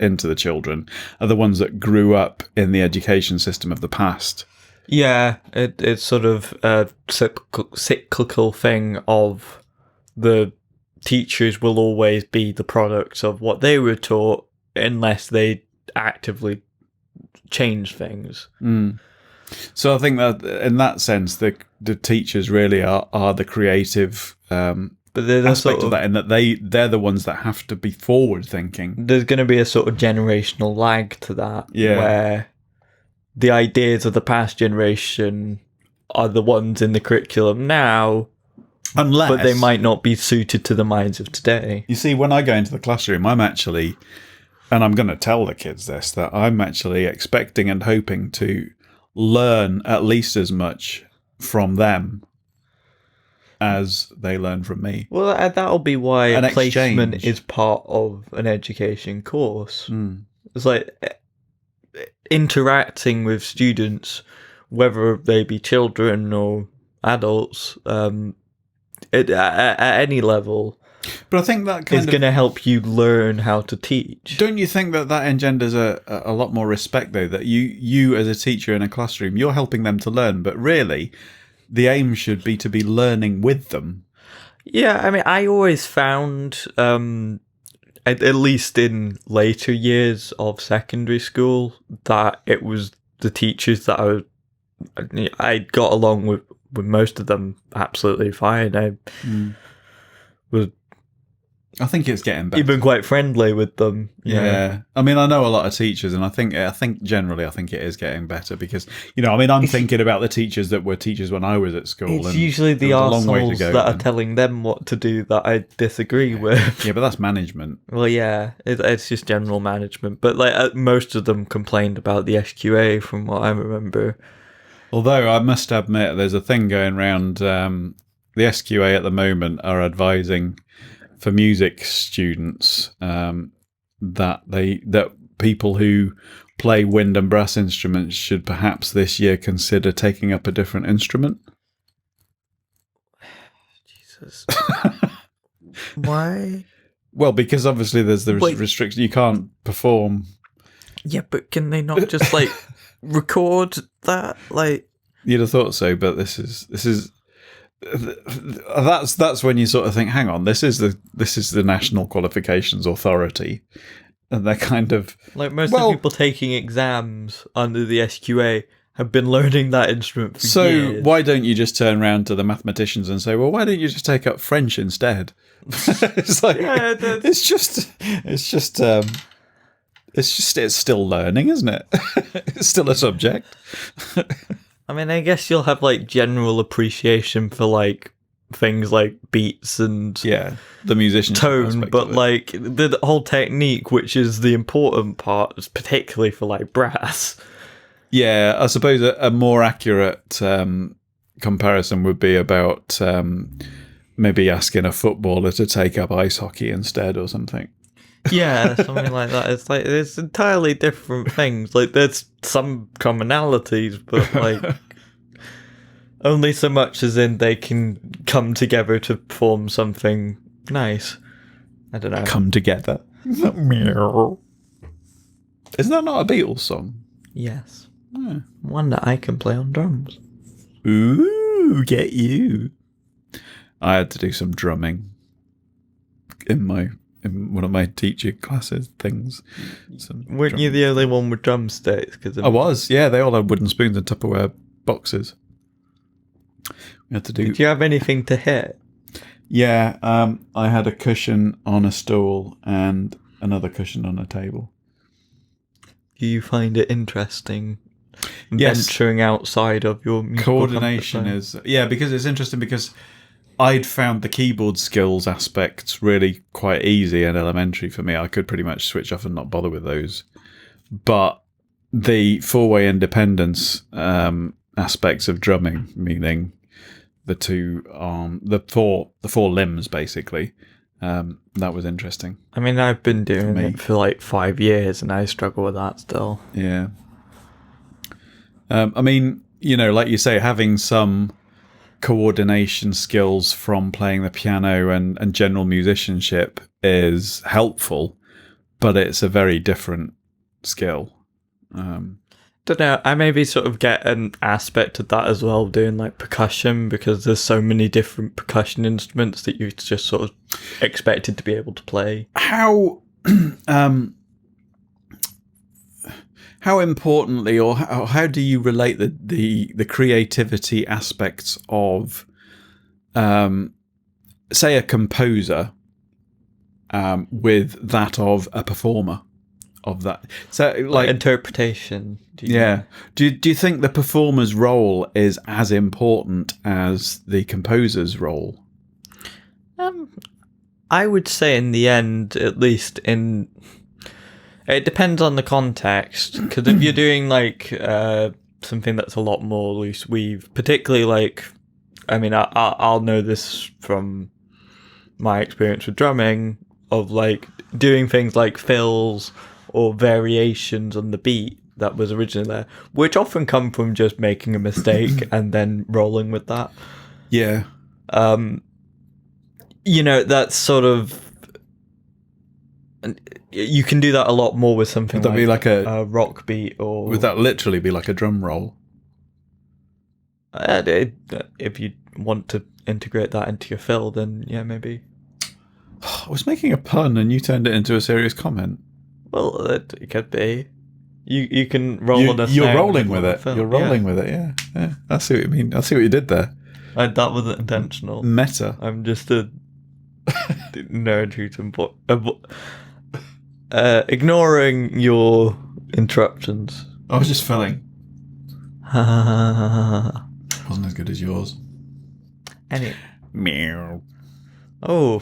into the children are the ones that grew up in the education system of the past. Yeah, it's sort of a cyclical thing of the teachers will always be the products of what they were taught unless they actively change things. So I think that in that sense, the teachers really are the creative but they're aspect of that, in that they're the ones that have to be forward thinking. There's going to be a sort of generational lag to that, where the ideas of the past generation are the ones in the curriculum now, Unless, but they might not be suited to the minds of today. You see, when I go into the classroom, I'm actually, and I'm going to tell the kids this, that I'm actually expecting and hoping to learn at least as much from them as they learn from me. Well, that'll be why An placement exchange. is part of an education course. Mm. It's like interacting with students, whether they be children or adults, at any level. But I think that is going to help you learn how to teach. Don't you think that engenders a lot more respect, though? That you as a teacher in a classroom, you're helping them to learn, but really, the aim should be to be learning with them. Yeah, I mean, I always found, at least in later years of secondary school, that it was the teachers that I got along with most of them absolutely fine. I was. I think it's getting better. Even quite friendly with them. Yeah. I mean, I know a lot of teachers, and I think generally, I think it is getting better because, I mean, I'm thinking about the teachers that were teachers when I was at school. It's and usually the arseholes that are telling them what to do that I disagree with. Yeah, but that's management. Well, yeah, it's just general management. But like most of them complained about the SQA from what I remember. Although I must admit, there's a thing going around. The SQA at the moment are advising for music students that people who play wind and brass instruments should perhaps this year consider taking up a different instrument. Jesus. Why? Well, because obviously there's the restriction. You can't perform. Yeah, but can they not just like record that? Like, you'd have thought so, but this is. That's when you sort of think, hang on, this is the National Qualifications Authority, and they're kind of like most of the people taking exams under the SQA have been learning that instrument for years. So why don't you just turn around to the mathematicians and say, well, why don't you just take up French instead? It's like it's still learning, isn't it? It's still a subject. I mean, I guess you'll have like general appreciation for like things like beats and the musician tone, but like the whole technique, which is the important part, is particularly for like brass. Yeah, I suppose a more accurate comparison would be about maybe asking a footballer to take up ice hockey instead or something. Yeah, something like that. It's like it's entirely different things. Like there's some commonalities, but like only so much as in they can come together to form something nice. I don't know. Come together. Isn't that not a Beatles song? Yes. One that I can play on drums. Ooh, get you. I had to do some drumming in one of my teacher classes things. Weren't you the only one with drumsticks? I was, yeah. They all had wooden spoons and Tupperware boxes. We had to do. Did you have anything to hit? Yeah, I had a cushion on a stool and another cushion on a table. Do you find it interesting? Yes. Venturing outside of your musical coordination is because it's interesting because I'd found the keyboard skills aspects really quite easy and elementary for me. I could pretty much switch off and not bother with those. But the four-way independence aspects of drumming, meaning the four limbs, basically, that was interesting. I mean, I've been doing it for like 5 years, and I struggle with that still. Yeah. I mean, like you say, having some coordination skills from playing the piano and general musicianship is helpful, but it's a very different skill. Don't know, I maybe sort of get an aspect of that as well doing like percussion, because there's so many different percussion instruments that you're just sort of expected to be able to play. How importantly, or how do you relate the creativity aspects of, say, a composer with that of a performer of that? So, like interpretation. Do you think the performer's role is as important as the composer's role? I would say in the end, at least it depends on the context. Because if you're doing like something that's a lot more loose weave, particularly like, I mean, I'll know this from my experience with drumming, of like doing things like fills or variations on the beat that was originally there, which often come from just making a mistake and then rolling with that. Yeah. That's sort of, you can do that a lot more with something Would that be like a rock beat, or would that literally be like a drum roll? If you want to integrate that into your fill, then yeah, maybe. I was making a pun and you turned it into a serious comment. Well, it could be. You can roll on a You're snare rolling in the with middle it. of a fill. You're rolling with it, yeah. I see what you mean. I see what you did there. That wasn't intentional. Meta. I'm just a nerd who's ignoring your interruptions. I was just filling. Wasn't as good as yours. Meow. Oh.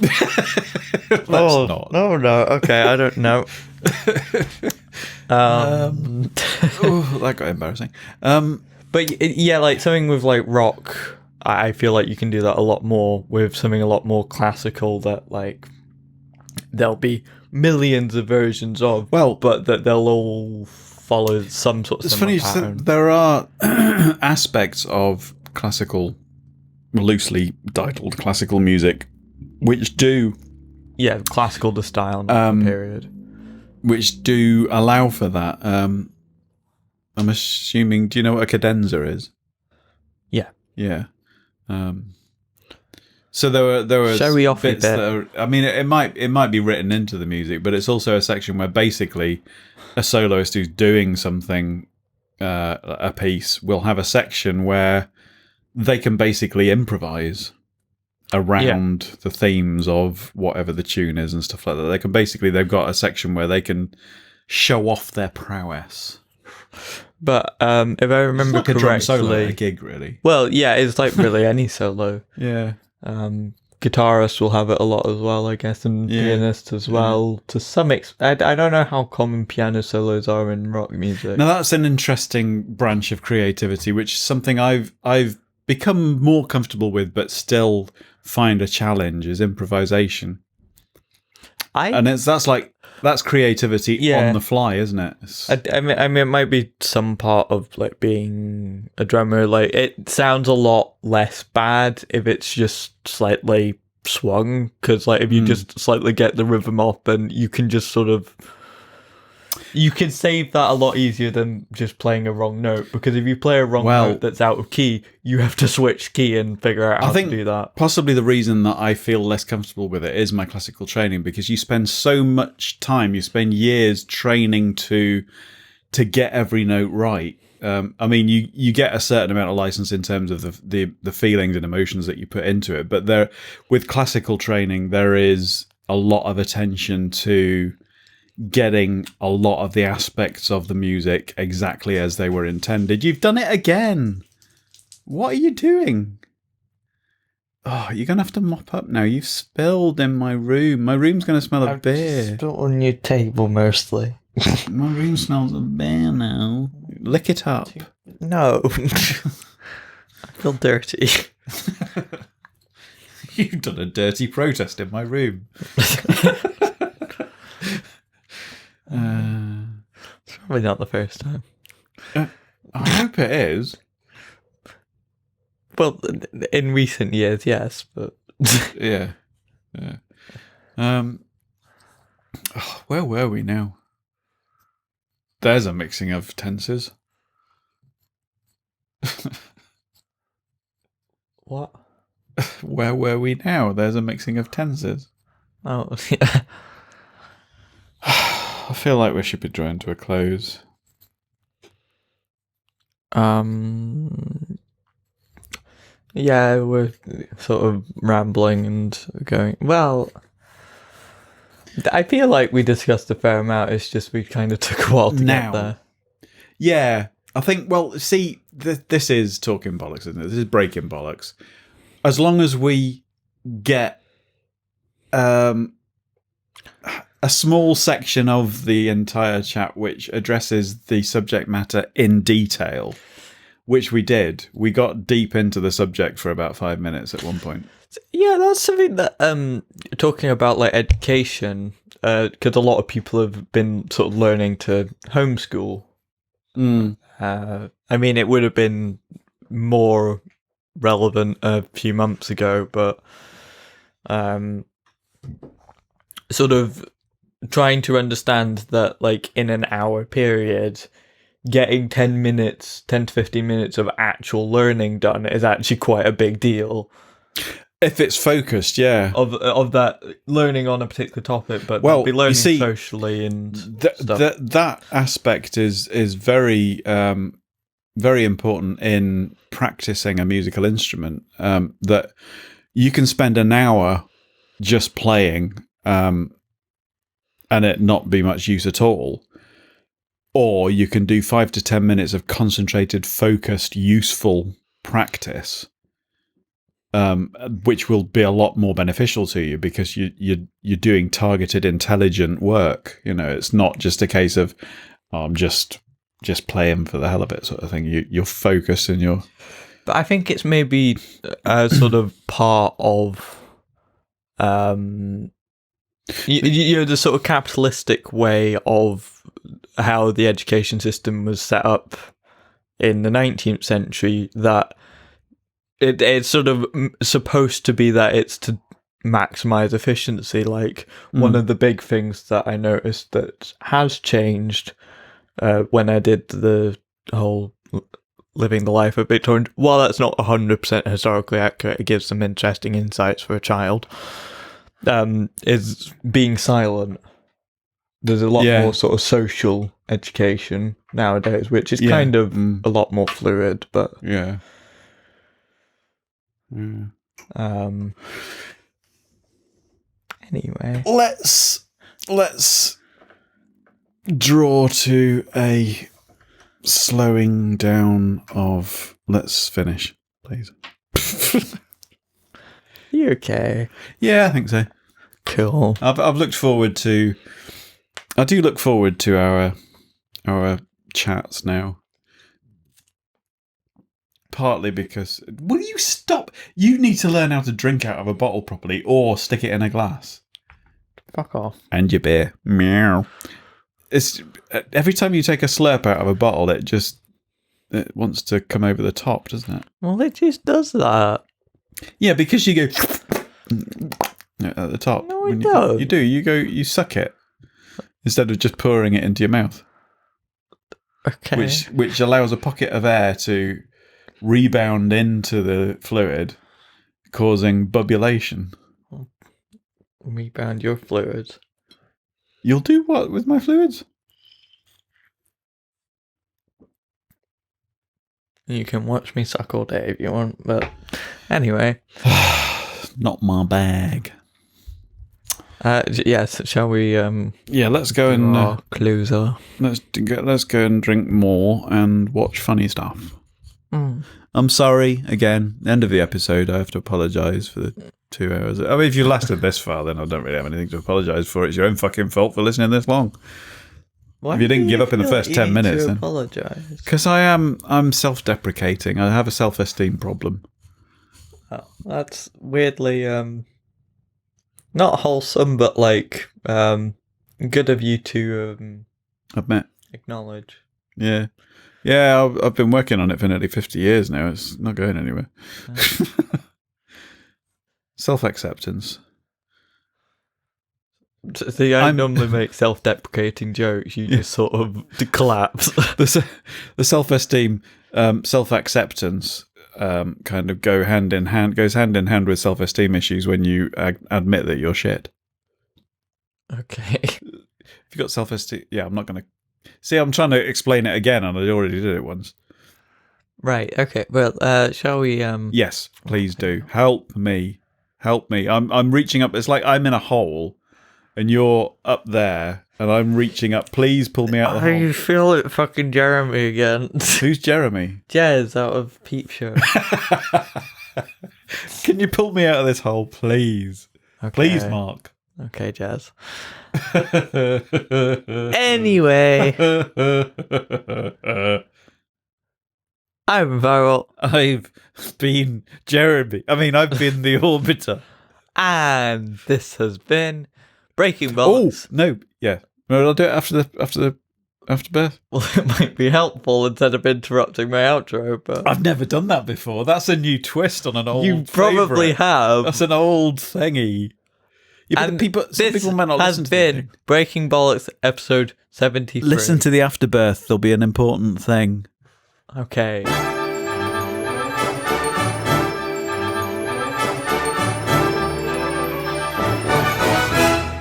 Let's not. No. Okay, I don't know. That got embarrassing. But yeah, like something with like rock, I feel like you can do that a lot more with something a lot more classical that like there'll be millions of versions of. Well, but that they'll all follow some sort of it's funny pattern. there are aspects of classical, loosely titled classical music, which do classical the style, not the period, which do allow for that. I'm assuming. Do you know what a cadenza is? Yeah. So there were show me off bits a bit. that are, I mean, it might be written into the music, but it's also a section where basically a soloist who's doing something, a piece, will have a section where they can basically improvise around the themes of whatever the tune is and stuff like that. They've got a section where they can show off their prowess. But if I remember correctly, a drum solo at a gig, really. Well, yeah, it's like really any solo. Yeah. Guitarists will have it a lot as well, I guess, and pianists as well. To some extent, I don't know how common piano solos are in rock music. Now that's an interesting branch of creativity, which is something I've become more comfortable with, but still find a challenge, is improvisation. That's creativity on the fly, isn't it? I mean, it might be some part of like being a drummer. Like, it sounds a lot less bad if it's just slightly swung, because like if you just slightly get the rhythm off, and you can just sort of, you can save that a lot easier than just playing a wrong note, because if you play a wrong note that's out of key, you have to switch key and figure out how to do that. Possibly the reason that I feel less comfortable with it is my classical training, because you spend so much time, you spend years training to get every note right. I mean, you get a certain amount of license in terms of the feelings and emotions that you put into it, but with classical training, there is a lot of attention to getting a lot of the aspects of the music exactly as they were intended. You've done it again. What are you doing? Oh, you're going to have to mop up now. You've spilled in my room. My room's going to smell of beer. Spilled on your table mostly. My room smells of beer now. Lick it up. No. I feel dirty. You've done a dirty protest in my room. It's probably not the first time. I hope it is. Well, in recent years, yes, but yeah. Where were we now? There's a mixing of tenses. What? Where were we now? There's a mixing of tenses. Oh, yeah. I feel like we should be drawing to a close. Yeah, we're sort of rambling and going, well, I feel like we discussed a fair amount. It's just we kind of took a while to get there. Yeah, I think, well, see, this is talking bollocks, isn't it? This is breaking bollocks. As long as we get a small section of the entire chat which addresses the subject matter in detail, which we did. We got deep into the subject for about 5 minutes at one point. Yeah, that's something that talking about like education, because a lot of people have been sort of learning to homeschool. I mean, it would have been more relevant a few months ago, but sort of trying to understand that, like, in an hour period, getting 10 to 15 minutes of actual learning done is actually quite a big deal. If it's focused, yeah. Of that learning on a particular topic, but be learning socially and stuff. That aspect is very very important in practicing a musical instrument. That you can spend an hour just playing and it not be much use at all, or you can do 5 to 10 minutes of concentrated, focused, useful practice. Which will be a lot more beneficial to you because you're doing targeted, intelligent work. You know, it's not just a case of I'm just playing for the hell of it sort of thing. You're focused and you're. But I think it's maybe a sort of part of, the sort of capitalistic way of how the education system was set up in the 19th century that. It's sort of supposed to be that it's to maximize efficiency. Like one of the big things that I noticed that has changed when I did the whole living the life of Victorian. While that's not 100% historically accurate, it gives some interesting insights for a child. Is being silent. There's a lot more sort of social education nowadays, which is kind of a lot more fluid, but yeah. Anyway, let's draw to a slowing down of. Let's finish, please. You okay? Yeah, I think so. Cool. I've looked forward to. I do look forward to our chats now. Partly because... Will you stop? You need to learn how to drink out of a bottle properly or stick it in a glass. Fuck off. And your beer. Meow. It's every time you take a slurp out of a bottle, it wants to come over the top, doesn't it? Well, it just does that. Yeah, because you go... at the top. No, it does. You do. You suck it. Instead of just pouring it into your mouth. Okay. Which allows a pocket of air to... rebound into the fluid, causing bubulation. Rebound your fluids. You'll do what with my fluids? You can watch me suck all day if you want, but anyway. Not my bag. Yes, shall we? Yeah, let's go and clues are. Let's go and drink more and watch funny stuff. I'm sorry again. End of the episode. I have to apologise for the 2 hours. I mean, if you lasted this far, then I don't really have anything to apologise for. It's your own fucking fault for listening this long. Why if you didn't give up in the first 10 minutes, then apologise. Because I'm self-deprecating. I have a self-esteem problem. Oh, that's weirdly not wholesome, but like good of you to admit, acknowledge. Yeah. Yeah, I've been working on it for nearly 50 years now. It's not going anywhere. Self-acceptance. See, I normally make self-deprecating jokes. You just sort of collapse. The self-esteem, self-acceptance kind of goes hand in hand with self-esteem issues when you admit that you're shit. Okay. If you've got self-esteem... Yeah, I'm not going to... See, I'm trying to explain it again, and I already did it once. Right, okay. Well, shall we... Yes, please do. Help me. Help me. I'm reaching up. It's like I'm in a hole, and you're up there, and I'm reaching up. Please pull me out of the hole. You feel it fucking Jeremy again. Who's Jeremy? Jez out of Peep Show. Can you pull me out of this hole, please? Okay. Please, Mark. Okay, Jazz. Anyway, I'm Firebolt. I've been Jeremy. I've been the Orbiter. And this has been Breaking Oh, Bollocks. no. Yeah. No, I'll do it after the afterbirth. Well, it might be helpful instead of interrupting my outro, but I've never done that before. That's a new twist on an old you probably favourite. have. That's an old thingy. Yeah, but And some people might not listen to this has the been Breaking Bollocks episode 73. Listen to the afterbirth. There'll be an important thing. Okay.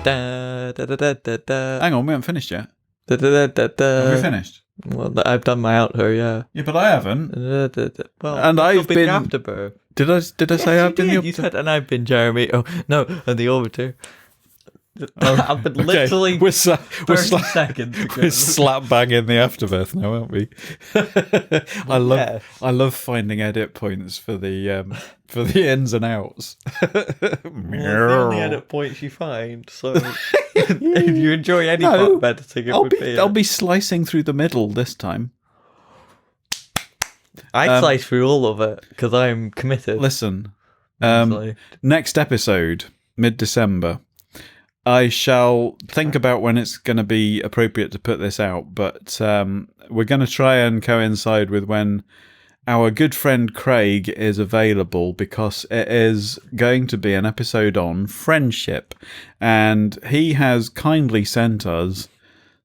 Da, da, da, da, da, da. Hang on, we haven't finished yet. Da, da, da, da, Have we da. finished? Well, I've done my outro, yeah. Yeah, but I haven't. Da, da, da. Well, And this will I've be been- the afterbirth. Did I say I've been the You said, and I've been Jeremy. Oh no, and the Orbiter. I've been Okay, literally we're 30 seconds ago. we're slap bang in the afterbirth now, aren't we? Yes. I love finding edit points for the ins and outs. Well, it's the only edit points you find, so if you enjoy any part of editing, it would be I'll be slicing through the middle this time. I slice through all of it because I'm committed. Listen, Honestly. next episode, mid-December, I shall think about when it's going to be appropriate to put this out, but we're going to try and coincide with when our good friend Craig is available, because it is going to be an episode on friendship, and he has kindly sent us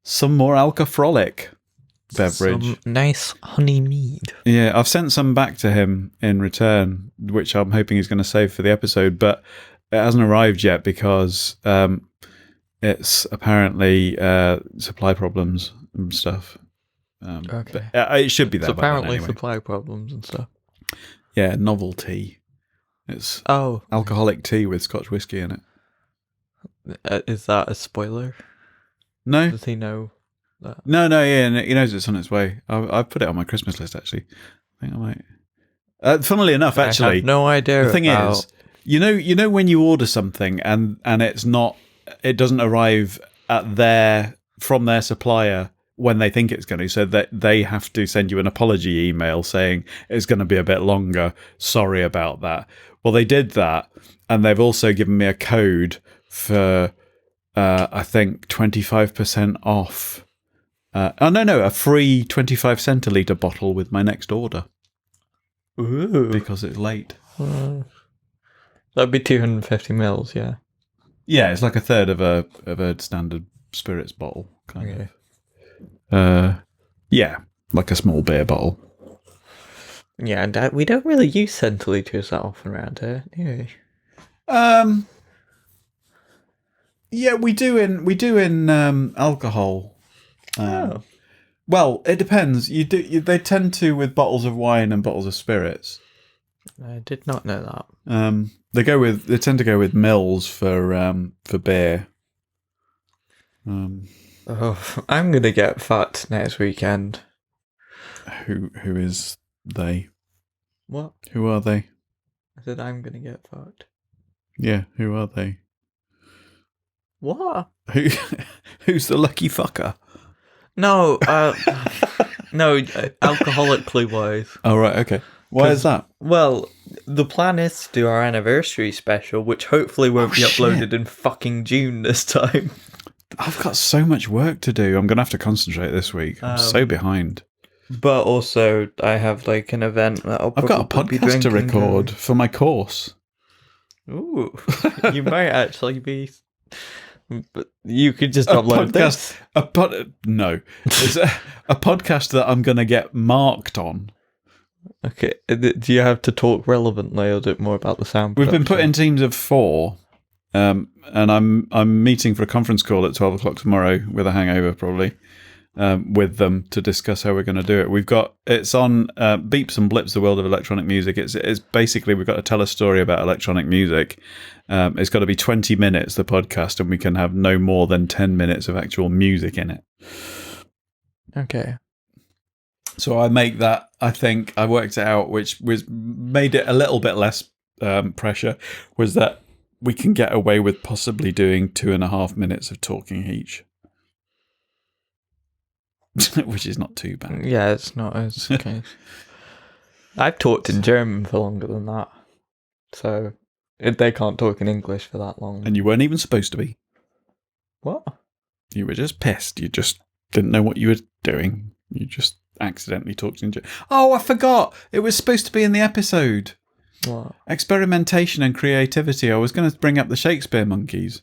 some more alcoholic beverage. Some nice honey mead. Yeah, I've sent some back to him in return, which I'm hoping he's going to save for the episode, but it hasn't arrived yet because it's apparently supply problems and stuff. Okay. But it should be there. It's by then apparently anyway. supply problems and stuff. Yeah, novelty. It's Oh, alcoholic tea with Scotch whiskey in it. is that a spoiler? No, Does he know that? no, yeah, and he knows it's on its way. I've put it on my Christmas list, actually. I think I might. Funnily enough, I actually, have no idea. the thing is, you know when you order something and it doesn't arrive from their supplier when they think it's going to, so that they have to send you an apology email saying it's going to be a bit longer. Sorry about that. Well, they did that, and they've also given me a code for I think 25% off. A free 25 centiliter bottle with my next order. Ooh. Because it's late. That'd be 250 mils, yeah. Yeah, it's like a third of a standard spirits bottle, kind Okay. of. Yeah, like a small beer bottle. Yeah, and we don't really use centiliters that often around here, do we? Yeah, we do in alcohol. Oh. Well, it depends. They tend to with bottles of wine and bottles of spirits. I did not know that. They tend to go with mils for beer. Oh, I'm gonna get fat next weekend. Who is they? What? Who are they? I said I'm gonna get fucked. Yeah, who are they? What? Who's the lucky fucker? No, no, alcoholically wise. Oh, right, okay. Why is that? Well, the plan is to do our anniversary special, which hopefully won't be uploaded shit. in fucking June this time. I've got so much work to do. I'm going to have to concentrate this week. I'm so behind. But also, I have like an event that I've got a probably be podcast to drinking record for my course. Ooh, you might actually be. But you could just upload this. No, it's a podcast that I'm going to get marked on. Okay, do you have to talk relevantly, or is it more about the sound? We've been put production? in teams of 4, and I'm meeting for a conference call at 12 o'clock tomorrow with a hangover probably, with them to discuss how we're going to do it. It's on Beeps and Blips, the world of electronic music. It's basically we've got to tell a story about electronic music. It's got to be 20 minutes, the podcast, and we can have no more than 10 minutes of actual music in it. Okay. So I make that, I think I worked it out, which made it a little bit less pressure, was that we can get away with possibly doing 2.5 minutes of talking each. Which is not too bad. Yeah, it's not as okay. I've talked in German for longer than that. So they can't talk in English for that long. And you weren't even supposed to be. What? You were just pissed. You just didn't know what you were doing. You just accidentally talked in German. Oh, I forgot. It was supposed to be in the episode. What? Experimentation and creativity. I was going to bring up the Shakespeare monkeys.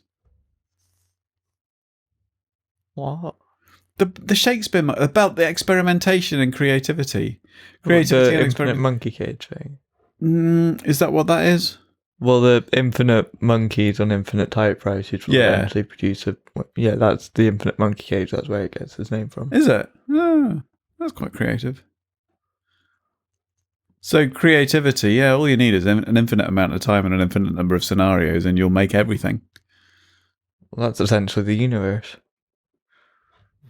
What? The Shakespeare about the experimentation and creativity. The infinite monkey cage thing. Is that what that is? Well, the infinite monkeys on infinite typewriters will eventually produce a... Yeah, that's the infinite monkey cage. That's where it gets its name from. Is it? Oh, that's quite creative. So creativity, yeah, all you need is an infinite amount of time and an infinite number of scenarios and you'll make everything. Well, that's essentially the universe.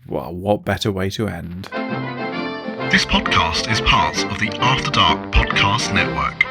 Well, what better way to end? This podcast is part of the After Dark Podcast Network.